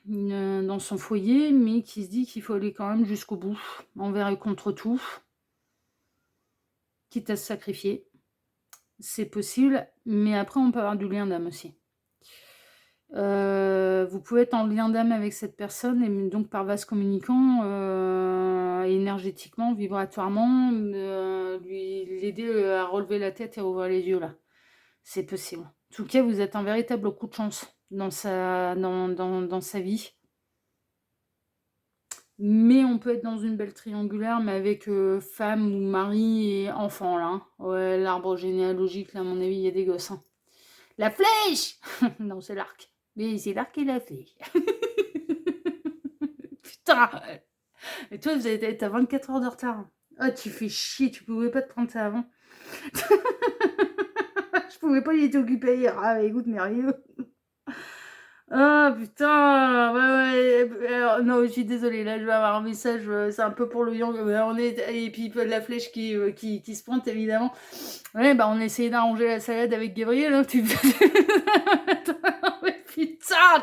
dans son foyer, mais qui se dit qu'il faut aller quand même jusqu'au bout, envers et contre tout, quitte à se sacrifier. C'est possible, mais après on peut avoir du lien d'âme aussi. Vous pouvez être en lien d'âme avec cette personne, et donc par vase communicant, énergétiquement, vibratoirement, l'aider à relever la tête et à ouvrir les yeux là. C'est possible. En tout cas, vous êtes un véritable coup de chance dans sa vie. Mais on peut être dans une belle triangulaire, mais avec femme ou mari et enfant, là. Hein. Ouais, l'arbre généalogique, là, à mon avis, il y a des gosses. Hein. La flèche Non, c'est l'arc. Mais c'est l'arc et la flèche. Putain. Et toi, t'as 24 heures de retard. Oh, tu fais chier, tu pouvais pas te prendre ça avant. Je pouvais pas y être occupée hier. Ah, bah, écoute, merveilleux. Ah putain, ouais. Alors, non, je suis désolée, là je vais avoir un message, c'est un peu pour le yang, et puis la flèche qui se pointe évidemment. Ouais, bah on essayait d'arranger la salade avec Gabriel, hein, mais putain,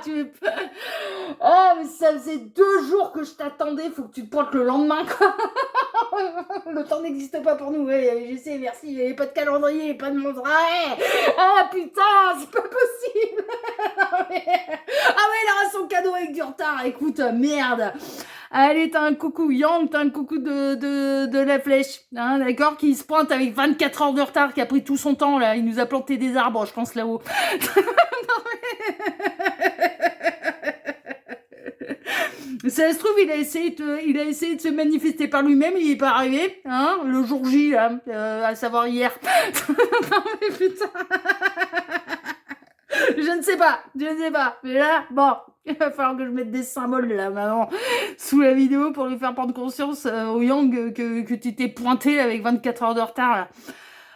Oh, mais ça faisait 2 jours que je t'attendais, faut que tu te pointes le lendemain, quoi. Le temps n'existe pas pour nous, ouais, je sais, merci, il n'y avait pas de calendrier, pas de montre. Ah putain, c'est pas possible. Ah ouais, il aura son cadeau avec du retard, écoute, merde. Allez, t'as un coucou Yang, t'as un coucou de la flèche, hein, d'accord, qui se pointe avec 24 heures de retard, qui a pris tout son temps, là. Il nous a planté des arbres, je pense, là-haut. Ça se trouve, il a essayé de se manifester par lui-même, il est pas arrivé, hein, le jour J, là, à savoir hier. Non, mais putain. Je ne sais pas. Mais là, bon, il va falloir que je mette des symboles, là, maintenant, sous la vidéo pour lui faire prendre conscience au Yang que tu t'es pointé avec 24 heures de retard, là.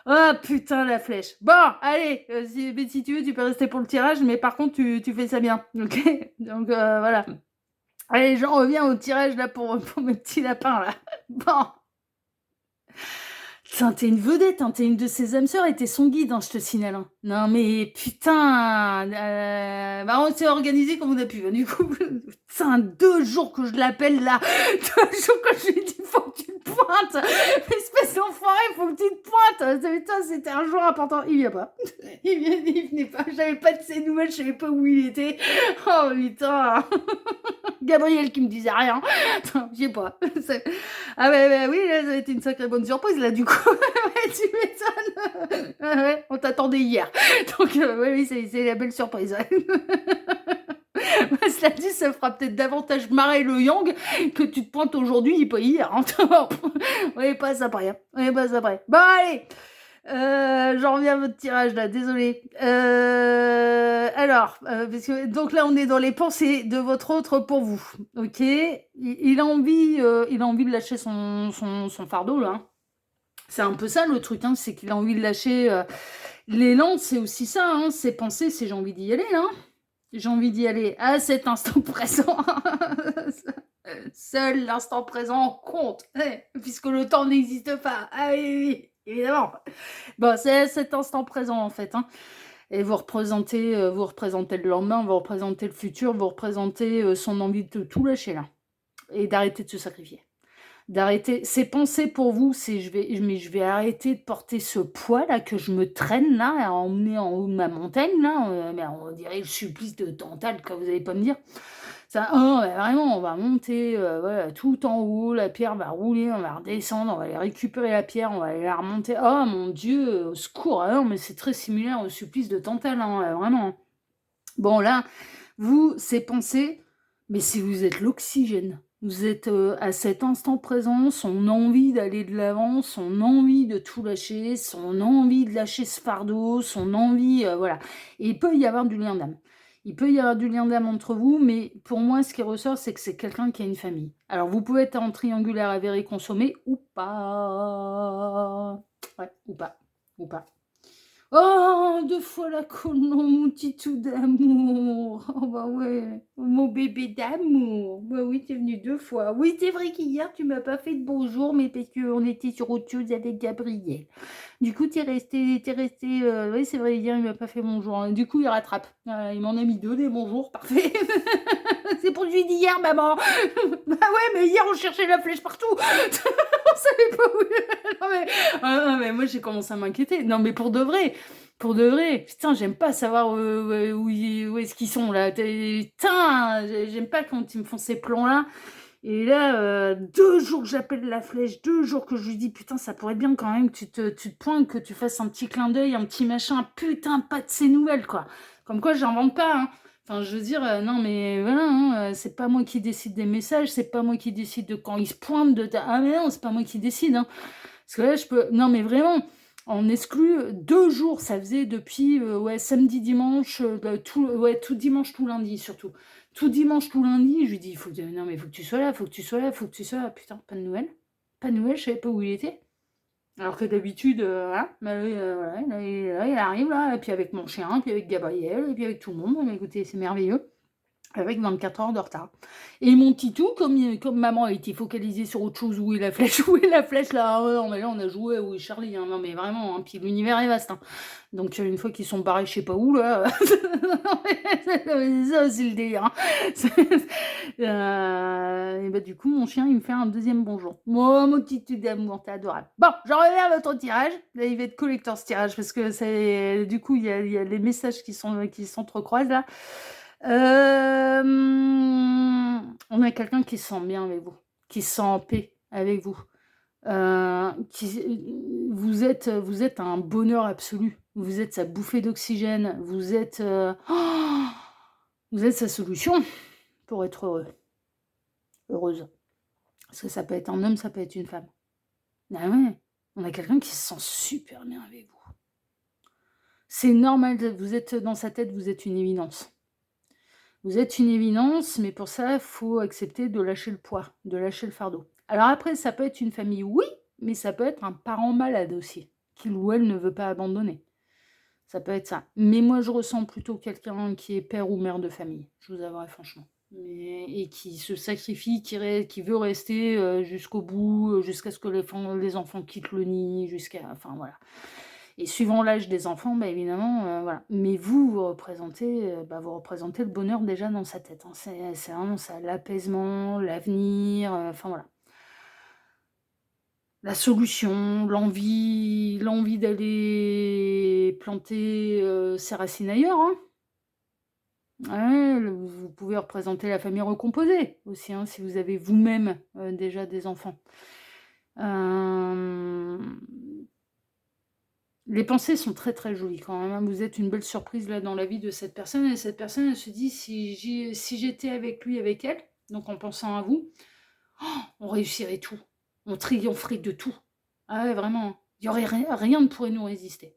Ah, putain, la flèche. Bon, allez, si tu veux, tu peux rester pour le tirage, mais par contre, tu fais ça bien, ok? Donc, voilà. Allez, j'en reviens au tirage, là, pour mes petits lapins, là. Bon. Putain, t'es une vedette, hein, t'es une de ses âmes sœurs et t'es son guide, hein, je te signale. Hein. Non mais putain, bah on s'est organisé comme on a pu. Hein, du coup, putain, 2 jours que je l'appelle là, 2 jours que je lui dis faut que tu te pointes, espèce d'enfoiré, faut que tu te pointes. Putain, c'était un jour important. Il vient pas, il venait pas. J'avais pas de ses nouvelles, je savais pas où il était. Oh putain, Gabriel qui me disait rien. Je sais pas. Ah bah oui, là, ça a été une sacrée bonne surprise là du coup. Ouais, tu m'étonnes. Ouais, on t'attendait hier. Donc oui, c'est la belle surprise. Ouais. Bah, cela dit, ça fera peut-être davantage marrer le Yang que tu te pointes aujourd'hui, pas hier. Hein. Oui, pas ça après. Oui, pas ça après. Bon, allez. J'en reviens à votre tirage là, désolé. Alors, parce que, donc là on est dans les pensées de votre autre pour vous, ok. Il a envie de lâcher son fardeau là. Hein. C'est un peu ça le truc, hein, c'est qu'il a envie de lâcher l'élan, c'est aussi ça, hein, ses pensées, c'est j'ai envie d'y aller là. J'ai envie d'y aller à cet instant présent. Seul l'instant présent compte, puisque le temps n'existe pas. Ah oui, évidemment. Bon, c'est cet instant présent en fait. Hein. Et vous représentez le lendemain, vous représentez le futur, vous représentez son envie de tout lâcher là. Et d'arrêter de se sacrifier. D'arrêter. Ses pensées pour vous, c'est je vais arrêter de porter ce poids là que je me traîne là, à emmener en haut de ma montagne là. Mais on dirait le supplice de Tantale, que vous allez pas me dire. Ça, oh, vraiment, on va monter voilà, tout en haut, la pierre va rouler, on va redescendre, on va aller récupérer la pierre, on va aller la remonter. Oh mon Dieu, au secours, ah non, mais c'est très similaire au supplice de Tantale, hein, vraiment. Bon, là, vous, ces pensées, mais si vous êtes l'oxygène, vous êtes à cet instant présent, son envie d'aller de l'avant, son envie de tout lâcher, son envie de lâcher ce fardeau, son envie, voilà. Et il peut y avoir du lien d'âme. Il peut y avoir du lien d'âme entre vous, mais pour moi, ce qui ressort, c'est que c'est quelqu'un qui a une famille. Alors, vous pouvez être en triangulaire avéré consommé ou pas. Ouais, ou pas. Ou pas. Oh, 2 fois la colombe, mon titou d'amour. Oh bah ouais, mon bébé d'amour. Bah oui, t'es venu 2 fois. Oui, c'est vrai qu'hier, tu m'as pas fait de bonjour, mais parce qu'on était sur autre chose avec Gabriel. Du coup, t'es resté, oui, c'est vrai, hier, il m'a pas fait bonjour. Du coup, il rattrape. Il m'en a mis 2 des bonjours, parfait. C'est pour lui d'hier, maman. Bah ouais, mais hier, on cherchait la flèche partout. On savait pas où. Non, mais... Ah, mais moi, j'ai commencé à m'inquiéter. Non, mais pour de vrai. Pour de vrai. Putain, j'aime pas savoir où est-ce qu'ils sont, là. Putain, j'aime pas quand ils me font ces plans-là. Et là, 2 jours que j'appelle la flèche, 2 jours que je lui dis, putain, ça pourrait être bien quand même que tu te pointes, que tu fasses un petit clin d'œil, un petit machin. Putain, pas de ces nouvelles, quoi. Comme quoi, j'invente pas, hein. Enfin, je veux dire, non, mais voilà, hein, c'est pas moi qui décide des messages, c'est pas moi qui décide de quand ils se pointent, ah, mais non, c'est pas moi qui décide, hein. Parce que là, je peux. Non, mais vraiment, on exclut 2 jours, ça faisait depuis ouais, samedi, dimanche, tout dimanche, tout lundi surtout. Tout dimanche, tout lundi, je lui dis, non, mais faut que tu sois là, faut que tu sois là, faut que tu sois là. Putain, pas de nouvelles. Pas de nouvelles, je savais pas où il était. Alors que d'habitude, voilà, bah, voilà, là, il arrive, là, et puis avec mon chien, puis avec Gabriel, et puis avec tout le monde. Mais écoutez, c'est merveilleux. Avec 24 heures de retard. Et mon titou, comme maman a été focalisée sur autre chose, où est la flèche, où est la flèche, là, non, mais là, on a joué, où est Charlie, hein, non, mais vraiment, hein, puis l'univers est vaste, hein. Donc, une fois qu'ils sont barrés, je sais pas où, là, c'est ça aussi le délire, hein. Et bah, du coup, mon chien, il me fait un deuxième bonjour. Moi, mon titou d'amour, t'es adorable. Bon, j'en reviens à votre tirage. Là, il va être collector, ce tirage, parce que c'est, du coup, il y a les messages qui s'entrecroisent, là. On On a quelqu'un qui se sent bien avec vous, qui se sent en paix avec vous. Vous êtes un bonheur absolu. Vous êtes sa bouffée d'oxygène. Vous êtes sa solution pour être heureux, heureuse. Parce que ça peut être un homme, ça peut être une femme. Ah ouais, on a quelqu'un qui se sent super bien avec vous. C'est normal, vous êtes dans sa tête, vous êtes une évidence. Vous êtes une évidence, mais pour ça, il faut accepter de lâcher le poids, de lâcher le fardeau. Alors après, ça peut être une famille, oui, mais ça peut être un parent malade aussi, qu'il ou elle ne veut pas abandonner. Ça peut être ça. Mais moi, je ressens plutôt quelqu'un qui est père ou mère de famille, je vous avouerai franchement. Et qui se sacrifie, qui veut rester jusqu'au bout, jusqu'à ce que les enfants quittent le nid, enfin voilà. Et suivant l'âge des enfants, bah, évidemment, voilà. Mais vous représentez le bonheur déjà dans sa tête, hein. C'est vraiment ça, l'apaisement, l'avenir, enfin voilà. La solution, l'envie d'aller planter ses racines ailleurs, hein. Ouais, vous pouvez représenter la famille recomposée aussi, hein, si vous avez vous-même déjà des enfants. Euh, Les pensées sont très très jolies quand même, hein. Vous êtes une belle surprise là dans la vie de cette personne, et cette personne, elle se dit, si j'étais avec lui, avec elle, donc en pensant à vous, on réussirait tout, on triompherait de tout. Ah ouais, vraiment, il y aurait rien ne pourrait nous résister.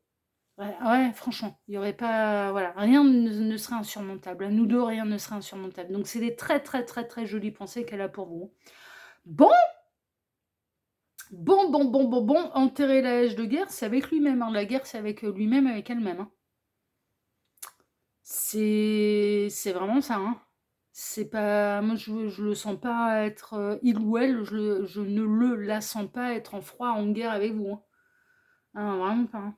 Ouais, franchement, il y aurait pas, voilà, rien ne serait insurmontable. À nous deux, rien ne serait insurmontable. Donc c'est des très très très très jolies pensées qu'elle a pour vous. Bon, enterrer la hache de guerre, c'est avec lui-même, hein. La guerre, c'est avec lui-même, avec elle-même, hein. C'est vraiment ça, hein. C'est pas, moi je le sens pas être il ou elle, je ne la sens pas être en froid, en guerre avec vous, hein. Ah, vraiment pas, hein.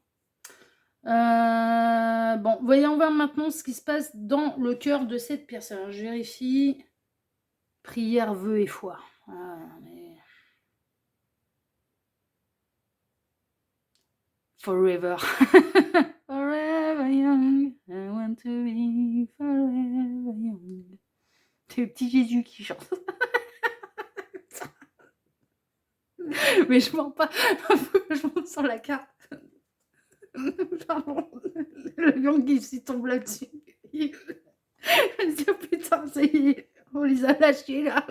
Bon, voyons voir maintenant ce qui se passe dans le cœur de cette personne. Alors, je vérifie. Prière, vœux et foi. Ah, mais... Forever. Forever young. I want to be forever young. C'est le petit Jésus qui chante. Mais je mens pas. Je monte sur la carte. Pardon. Le lion qui tombe là-dessus. Je me dis, oh putain, ça y est, on les a lâchés là.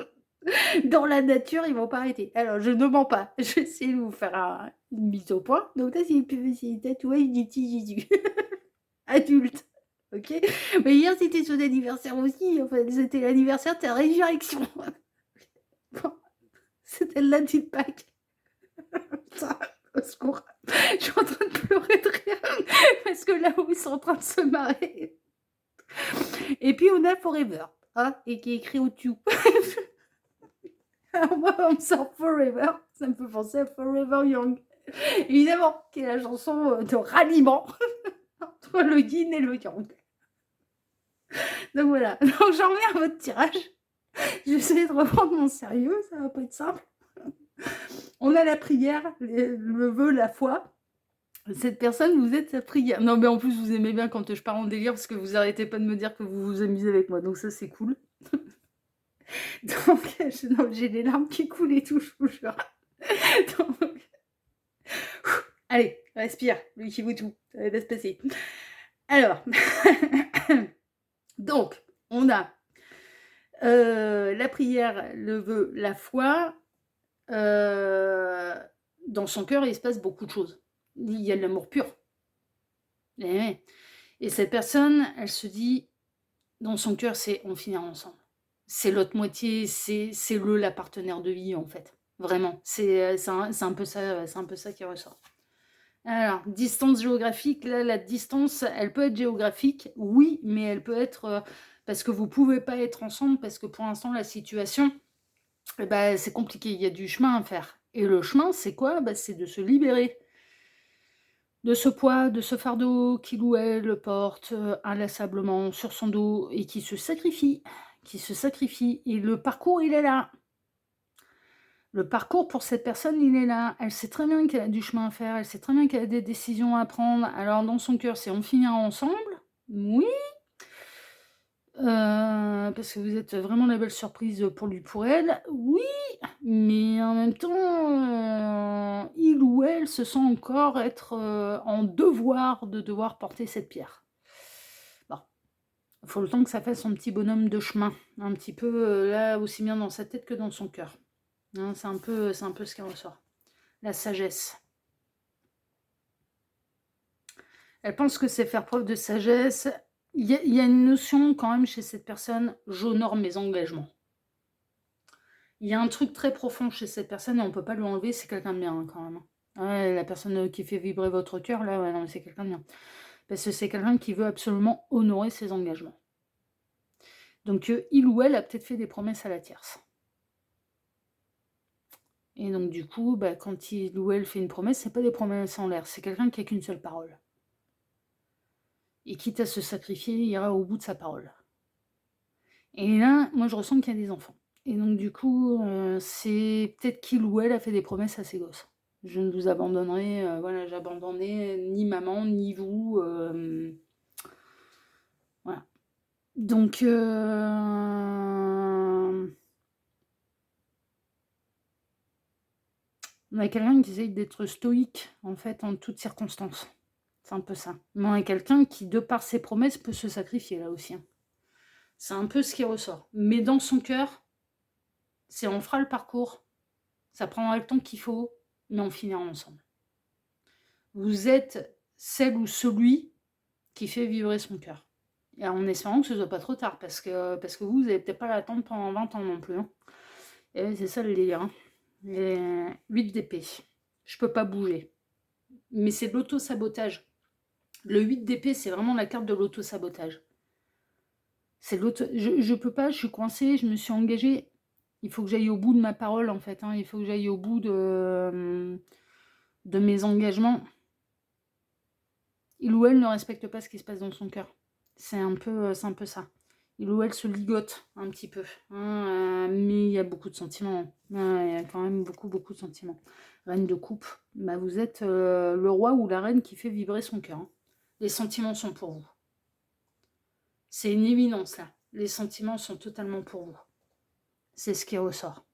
Dans la nature, ils vont pas arrêter. Alors, je ne mens pas. Je vais essayer de vous faire une mise au point. Donc là, c'est une publicité tatouage du petit Jésus. Adulte. Ok. Mais hier, c'était son anniversaire aussi. Enfin, c'était l'anniversaire de ta résurrection. Bon, c'était le lundi de Pâques. Putain, au secours. Je suis en train de pleurer de rire. Parce que là où ils sont en train de se marrer. Et puis, on a Forever. Hein, et qui est écrit au-dessus. Alors moi, on me sort Forever, ça me fait penser à Forever Young. Évidemment, qui est la chanson de ralliement entre le yin et le yang. Donc voilà, donc j'en reviens à votre tirage. J'essaie de reprendre mon sérieux, ça va pas être simple. On a la prière, le vœu, la foi. Cette personne, vous êtes sa prière. Non, mais en plus, vous aimez bien quand je pars en délire, parce que vous arrêtez pas de me dire que vous vous amusez avec moi, donc ça, c'est cool. Donc, j'ai les larmes qui coulent et tout, je vous jure. Donc, allez, respire, lui qui vaut tout, ça va bien se passer. Alors, donc, on a la prière, le vœu, la foi. Dans son cœur, il se passe beaucoup de choses. Il y a de l'amour pur. Et cette personne, elle se dit, dans son cœur, c'est on finira ensemble. C'est l'autre moitié, c'est la partenaire de vie, en fait. Vraiment, c'est un peu ça qui ressort. Alors, distance géographique, là, la distance, elle peut être géographique, oui, mais elle peut être parce que vous ne pouvez pas être ensemble, parce que pour l'instant, la situation, c'est compliqué, il y a du chemin à faire. Et le chemin, c'est quoi ? C'est de se libérer de ce poids, de ce fardeau qu'il ou elle porte inlassablement sur son dos et qui se sacrifie. Et le parcours, il est là. Le parcours pour cette personne, il est là. Elle sait très bien qu'elle a du chemin à faire, elle sait très bien qu'elle a des décisions à prendre. Alors dans son cœur, c'est on finira ensemble. Oui. Parce que vous êtes vraiment la belle surprise, pour lui, pour elle. Oui, mais en même temps, il ou elle se sent encore être, en devoir de devoir porter cette pierre. Bon, il faut le temps que ça fasse son petit bonhomme de chemin, un petit peu, là, aussi bien dans sa tête que dans son cœur. Hein, c'est un peu ce qui ressort. La sagesse. Elle pense que c'est faire preuve de sagesse. Il y a une notion quand même chez cette personne: «J'honore mes engagements». Il y a un truc très profond chez cette personne et on peut pas lui enlever, c'est quelqu'un de bien, hein, quand même, hein. Ouais, la personne, qui fait vibrer votre cœur là, ouais, non, mais c'est quelqu'un de bien. Parce que c'est quelqu'un qui veut absolument honorer ses engagements. Donc, il ou elle a peut-être fait des promesses à la tierce. Et donc du coup, bah, quand il ou elle fait une promesse, c'est pas des promesses en l'air, c'est quelqu'un qui a qu'une seule parole. Et quitte à se sacrifier, il ira au bout de sa parole. Et là, moi je ressens qu'il y a des enfants. Et donc du coup, c'est peut-être qu'il ou elle a fait des promesses à ses gosses. Je ne vous abandonnerai, voilà, j'abandonnerai ni maman, ni vous, voilà. Donc, on a quelqu'un qui essaye d'être stoïque, en fait, en toutes circonstances. C'est un peu ça. Mais on a quelqu'un qui, de par ses promesses, peut se sacrifier là aussi, hein. C'est un peu ce qui ressort. Mais dans son cœur, c'est on fera le parcours, ça prendra le temps qu'il faut, mais on finira ensemble. Vous êtes celle ou celui qui fait vibrer son cœur. Et en espérant que ce soit pas trop tard, parce que vous n'allez peut-être pas l'attendre pendant 20 ans non plus, hein. Et oui, c'est ça le délire, hein. Les 8 d'épée. Je peux pas bouger. Mais c'est de l'auto-sabotage. Le 8 d'épée, c'est vraiment la carte de l'auto-sabotage. C'est l'auto... je peux pas, je suis coincée, je me suis engagée. Il faut que j'aille au bout de ma parole, en fait, hein. Il faut que j'aille au bout de mes engagements. Il ou elle ne respecte pas ce qui se passe dans son cœur. C'est un peu ça. Il ou elle se ligote un petit peu, hein, mais il y a beaucoup de sentiments. Ouais, il y a quand même beaucoup, beaucoup de sentiments. Reine de coupe, bah vous êtes le roi ou la reine qui fait vibrer son cœur, hein. Les sentiments sont pour vous. C'est une évidence là. Les sentiments sont totalement pour vous. C'est ce qui ressort.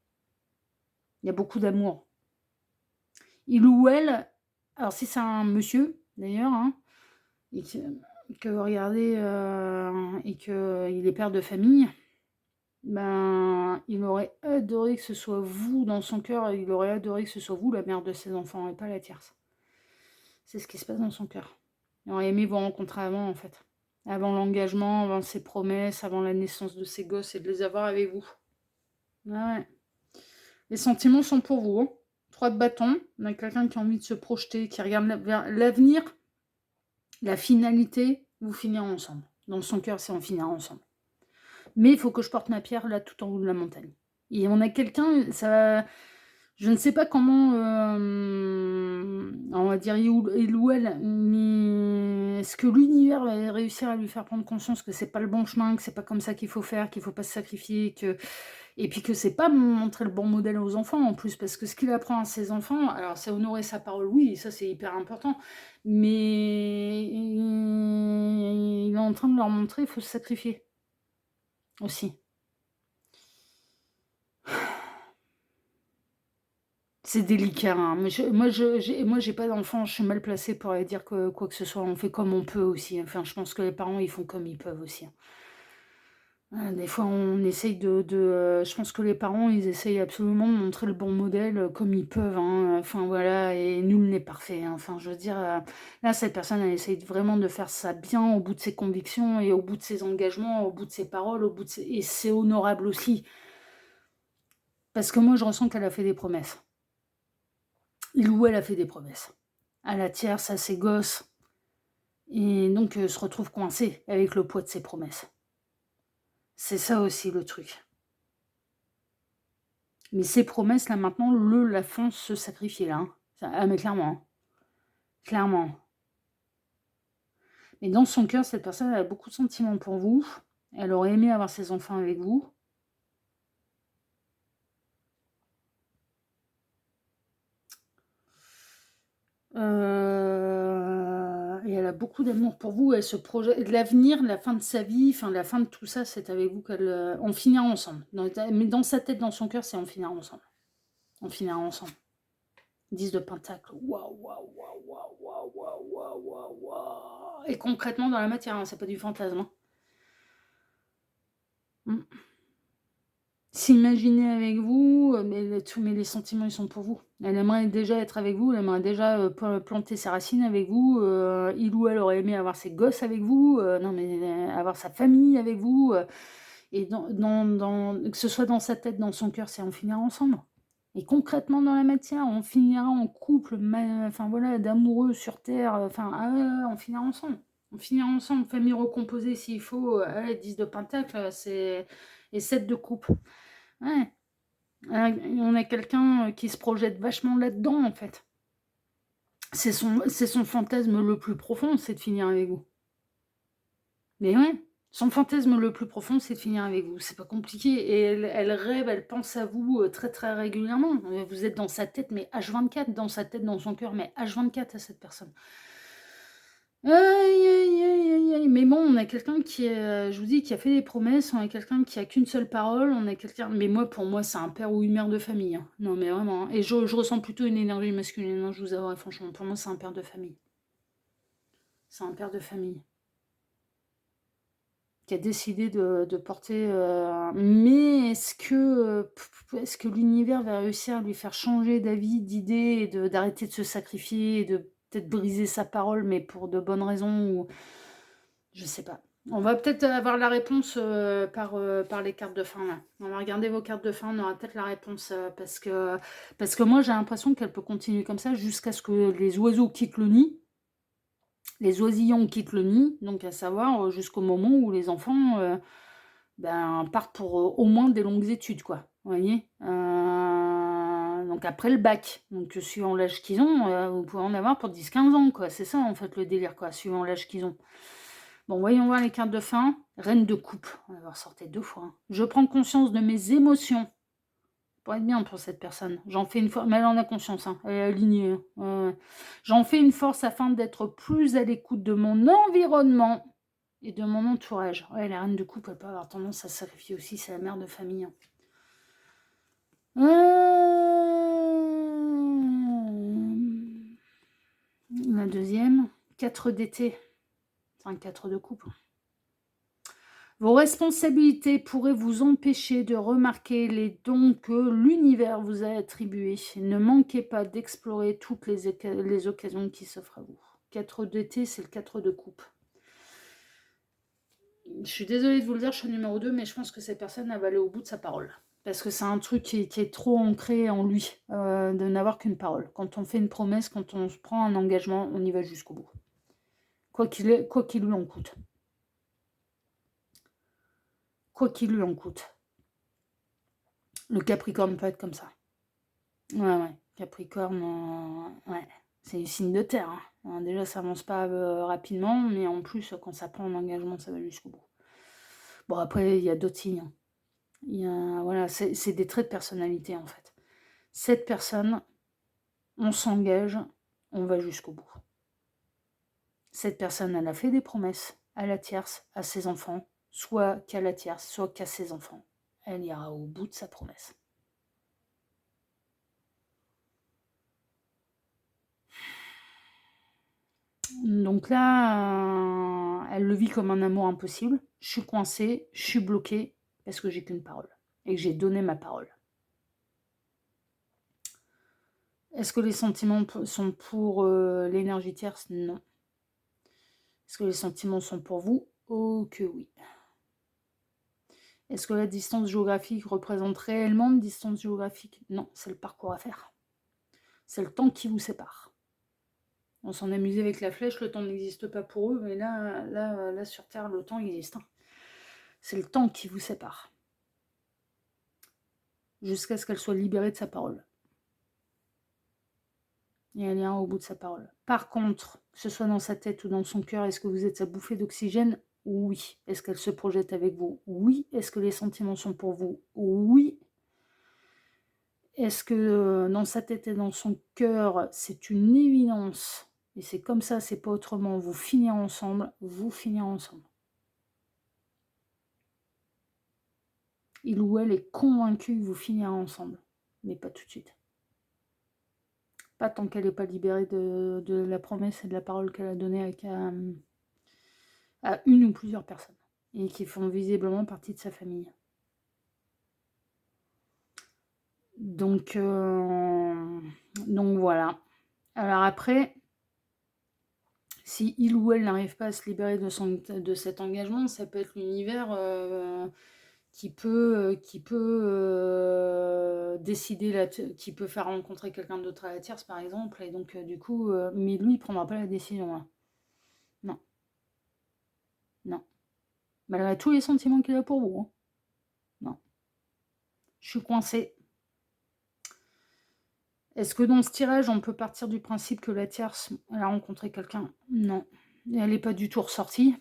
Il y a beaucoup d'amour. Il ou elle, alors si c'est un monsieur d'ailleurs, hein, et que vous regardez et qu'il est père de famille, ben, il aurait adoré que ce soit vous dans son cœur, il aurait adoré que ce soit vous la mère de ses enfants et pas la tierce. C'est ce qui se passe dans son cœur. Il aurait aimé vous rencontrer avant, en fait. Avant l'engagement, avant ses promesses, avant la naissance de ses gosses et de les avoir avec vous. Ouais. Les sentiments sont pour vous, hein. 3 de bâton, on a quelqu'un qui a envie de se projeter, qui regarde vers l'avenir, la finalité, vous finirez ensemble. Dans son cœur, c'est on finira ensemble. Mais il faut que je porte ma pierre là tout en haut de la montagne. Et on a quelqu'un, ça, je ne sais pas comment, on va dire il ou elle, mais est-ce que l'univers va réussir à lui faire prendre conscience que c'est pas le bon chemin, que c'est pas comme ça qu'il faut faire, qu'il faut pas se sacrifier, et puis que c'est pas montrer le bon modèle aux enfants en plus, parce que ce qu'il apprend à ses enfants, alors c'est honorer sa parole, oui, ça c'est hyper important, mais il est en train de leur montrer, il faut se sacrifier aussi. C'est délicat, hein. Mais moi, j'ai pas d'enfant, je suis mal placée pour aller dire que quoi que ce soit. On fait comme on peut aussi. Enfin, je pense que les parents, ils font comme ils peuvent aussi, hein. Des fois, on essaye je pense que les parents, ils essayent absolument de montrer le bon modèle comme ils peuvent, hein. Enfin, voilà, et nul n'est parfait, hein. Enfin, je veux dire, là, cette personne, elle essaye vraiment de faire ça bien au bout de ses convictions et au bout de ses engagements, au bout de ses paroles, et c'est honorable aussi. Parce que moi, je ressens qu'elle a fait des promesses. Il ou elle a fait des promesses. À la tierce, à ses gosses. Et donc, se retrouve coincée avec le poids de ses promesses. C'est ça aussi le truc. Mais ces promesses, là, maintenant, la font se sacrifier, là, hein. Ah, mais clairement, hein. Clairement. Mais dans son cœur, cette personne elle a beaucoup de sentiments pour vous. Elle aurait aimé avoir ses enfants avec vous. Et elle a beaucoup d'amour pour vous, elle se projette, l'avenir, la fin de sa vie, enfin la fin de tout ça, c'est avec vous qu'elle, on finira ensemble. Mais dans sa tête, dans son cœur, c'est on finira ensemble. On finira ensemble. 10 de Pentacle. Waouh, waouh, waouh, waouh, waouh, waouh, waouh, waouh, waouh. Et concrètement, dans la matière, hein, c'est pas du fantasme. Hein. S'imaginer avec vous, mais les sentiments, ils sont pour vous. Elle aimerait déjà être avec vous, elle aimerait déjà planter ses racines avec vous. Il ou elle aurait aimé avoir ses gosses avec vous, non mais avoir sa famille avec vous. Et que ce soit dans sa tête, dans son cœur, c'est on finira ensemble. Et concrètement dans la matière, on finira en couple, enfin voilà, d'amoureux sur terre, on finira ensemble. On finira ensemble, famille recomposée s'il faut, 10 de pentacle, et 7 de coupe. Ouais. On a quelqu'un qui se projette vachement là-dedans, en fait. C'est son fantasme le plus profond, c'est de finir avec vous. Mais ouais, son fantasme le plus profond, c'est de finir avec vous. C'est pas compliqué. Et elle rêve, elle pense à vous très très régulièrement. Vous êtes dans sa tête, mais H24, dans sa tête, dans son cœur, mais H24 à cette personne. Aïe, aïe, aïe, aïe, aïe. Mais bon, on a quelqu'un qui, je vous dis, qui a fait des promesses, on a quelqu'un qui a qu'une seule parole, on a quelqu'un... Mais moi, pour moi, c'est un père ou une mère de famille. Hein. Non, mais vraiment. Hein. Et je ressens plutôt une énergie masculine, hein, je vous avoue, franchement. Pour moi, c'est un père de famille. C'est un père de famille. Qui a décidé de porter... Mais est-ce que l'univers va réussir à lui faire changer d'avis, d'idée, et d'arrêter de se sacrifier, et de peut-être briser sa parole, mais pour de bonnes raisons ou... Je sais pas. On va peut-être avoir la réponse par les cartes de fin, là. On va regarder vos cartes de fin, on aura peut-être la réponse, parce que moi, j'ai l'impression qu'elle peut continuer comme ça jusqu'à ce que les oiseaux quittent le nid. Les oisillons quittent le nid, donc à savoir jusqu'au moment où les enfants partent pour au moins des longues études, quoi. Vous voyez donc après le bac, donc suivant l'âge qu'ils ont, vous pouvez en avoir pour 10-15 ans, quoi. C'est ça, en fait, le délire, quoi, suivant l'âge qu'ils ont. Bon, voyons voir les cartes de fin. Reine de coupe. On va ressortir 2 fois. Hein. Je prends conscience de mes émotions. Pour être bien pour cette personne. J'en fais une force. Mais elle en a conscience. Hein. Elle est alignée. Hein. J'en fais une force afin d'être plus à l'écoute de mon environnement et de mon entourage. Ouais, la reine de coupe, elle peut avoir tendance à se sacrifier aussi. C'est la mère de famille. Hein. La deuxième. 4 d'été. C'est un 4 de coupe. Vos responsabilités pourraient vous empêcher de remarquer les dons que l'univers vous a attribués. Ne manquez pas d'explorer toutes les occasions qui s'offrent à vous. 4 d'été, c'est le 4 de coupe. Je suis désolée de vous le dire, je suis numéro 2, mais je pense que cette personne va aller au bout de sa parole. Parce que c'est un truc qui est trop ancré en lui, de n'avoir qu'une parole. Quand on fait une promesse, quand on prend un engagement, on y va jusqu'au bout. Quoi qu'il lui en coûte. Quoi qu'il lui en coûte. Le Capricorne peut être comme ça. Ouais. Capricorne, ouais. C'est le signe de terre. Hein. Déjà, ça avance pas rapidement, mais en plus, quand ça prend un engagement, ça va jusqu'au bout. Bon, après, il y a d'autres signes. Voilà, c'est des traits de personnalité, en fait. Cette personne, on s'engage, on va jusqu'au bout. Cette personne, elle a fait des promesses à la tierce, à ses enfants, soit qu'à la tierce, soit qu'à ses enfants. Elle ira au bout de sa promesse. Donc là, elle le vit comme un amour impossible. Je suis coincée, je suis bloquée parce que j'ai qu'une parole et que j'ai donné ma parole. Est-ce que les sentiments sont pour l'énergie tierce? Non. Est-ce que les sentiments sont pour vous? Oh que oui. Est-ce que la distance géographique représente réellement une distance géographique? Non, c'est le parcours à faire. C'est le temps qui vous sépare. On s'en amusait avec la flèche, le temps n'existe pas pour eux, mais là sur Terre, le temps existe. Hein. C'est le temps qui vous sépare. Jusqu'à ce qu'elle soit libérée de sa parole. Et elle ira au bout de sa parole. Par contre, que ce soit dans sa tête ou dans son cœur, est-ce que vous êtes sa bouffée d'oxygène? Oui. Est-ce qu'elle se projette avec vous? Oui. Est-ce que les sentiments sont pour vous? Oui. Est-ce que dans sa tête et dans son cœur, c'est une évidence Et c'est comme ça, c'est pas autrement. Vous finirez ensemble, vous finirez ensemble. Il ou elle est convaincu que vous finirez ensemble, mais pas tout de suite. Pas tant qu'elle n'est pas libérée de la promesse et de la parole qu'elle a donnée à une ou plusieurs personnes, et qui font visiblement partie de sa famille. Donc voilà. Alors après, si il ou elle n'arrive pas à se libérer de cet engagement, ça peut être l'univers qui peut décider, qui peut faire rencontrer quelqu'un d'autre à la tierce, par exemple, et donc du coup, mais lui, il prendra pas la décision, là. Non. Non. Malgré tous les sentiments qu'il a pour vous, hein. Non. Je suis coincée. Est-ce que dans ce tirage, on peut partir du principe que la tierce, elle a rencontré quelqu'un? Non. Elle n'est pas du tout ressortie.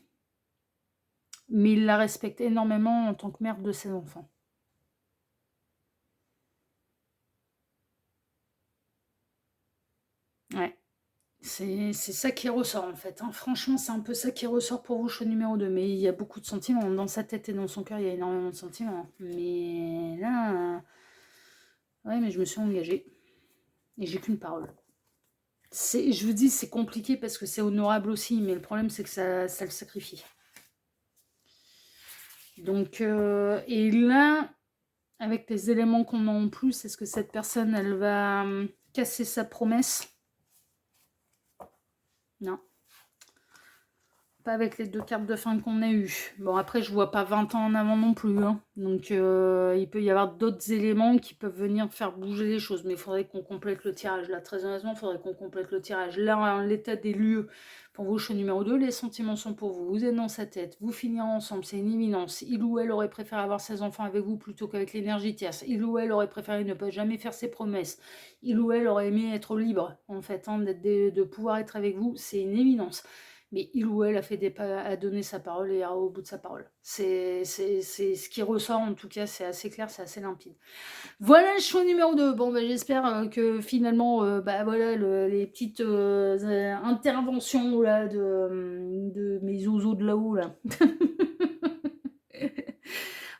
Mais il la respecte énormément en tant que mère de ses enfants. Ouais. C'est ça qui ressort, en fait, hein. Franchement, c'est un peu ça qui ressort pour vous, choix numéro 2. Mais il y a beaucoup de sentiments. Dans sa tête et dans son cœur, il y a énormément de sentiments. Mais là... Ouais, mais je me suis engagée. Et j'ai qu'une parole. Je vous dis, c'est compliqué parce que c'est honorable aussi. Mais le problème, c'est que ça le sacrifie. Donc, et là, avec les éléments qu'on a en plus, est-ce que cette personne, elle va casser sa promesse? Non. Pas avec les 2 cartes de fin qu'on a eues. Bon, après, je vois pas 20 ans en avant non plus, hein. Donc, il peut y avoir d'autres éléments qui peuvent venir faire bouger les choses. Mais il faudrait qu'on complète le tirage. Là, très honnêtement, il faudrait qu'on complète le tirage. Là, l'état des lieux, pour vous, choix numéro 2, les sentiments sont pour vous. Vous êtes dans sa tête. Vous finirez ensemble, c'est une évidence. Il ou elle aurait préféré avoir ses enfants avec vous plutôt qu'avec l'énergie tierce. Il ou elle aurait préféré ne pas jamais faire ses promesses. Il ou elle aurait aimé être libre, en fait, hein, de pouvoir être avec vous. C'est une évidence. Mais il ou elle a donné sa parole et ira au bout de sa parole. C'est ce qui ressort, en tout cas, c'est assez clair, c'est assez limpide. Voilà le choix numéro 2. Bon, bah, j'espère que finalement, bah, voilà, les petites interventions là, de mes zozos de là-haut, là.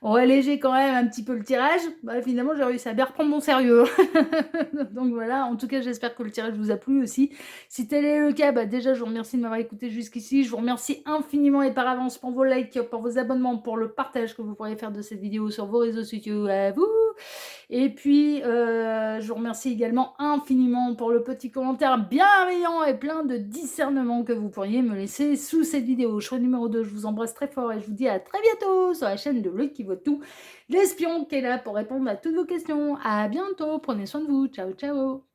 On va alléger quand même un petit peu le tirage. Bah, finalement, j'ai réussi à bien reprendre mon sérieux. Donc voilà, en tout cas, j'espère que le tirage vous a plu aussi. Si tel est le cas, bah, déjà, je vous remercie de m'avoir écouté jusqu'ici. Je vous remercie infiniment et par avance pour vos likes, pour vos abonnements, pour le partage que vous pourrez faire de cette vidéo sur vos réseaux sociaux à vous. Et puis, je vous remercie également infiniment pour le petit commentaire bienveillant et plein de discernement que vous pourriez me laisser sous cette vidéo. Choix numéro 2, je vous embrasse très fort et je vous dis à très bientôt sur la chaîne de Loïc qui vaut tout, l'espion qui est là pour répondre à toutes vos questions. À bientôt, prenez soin de vous, ciao ciao.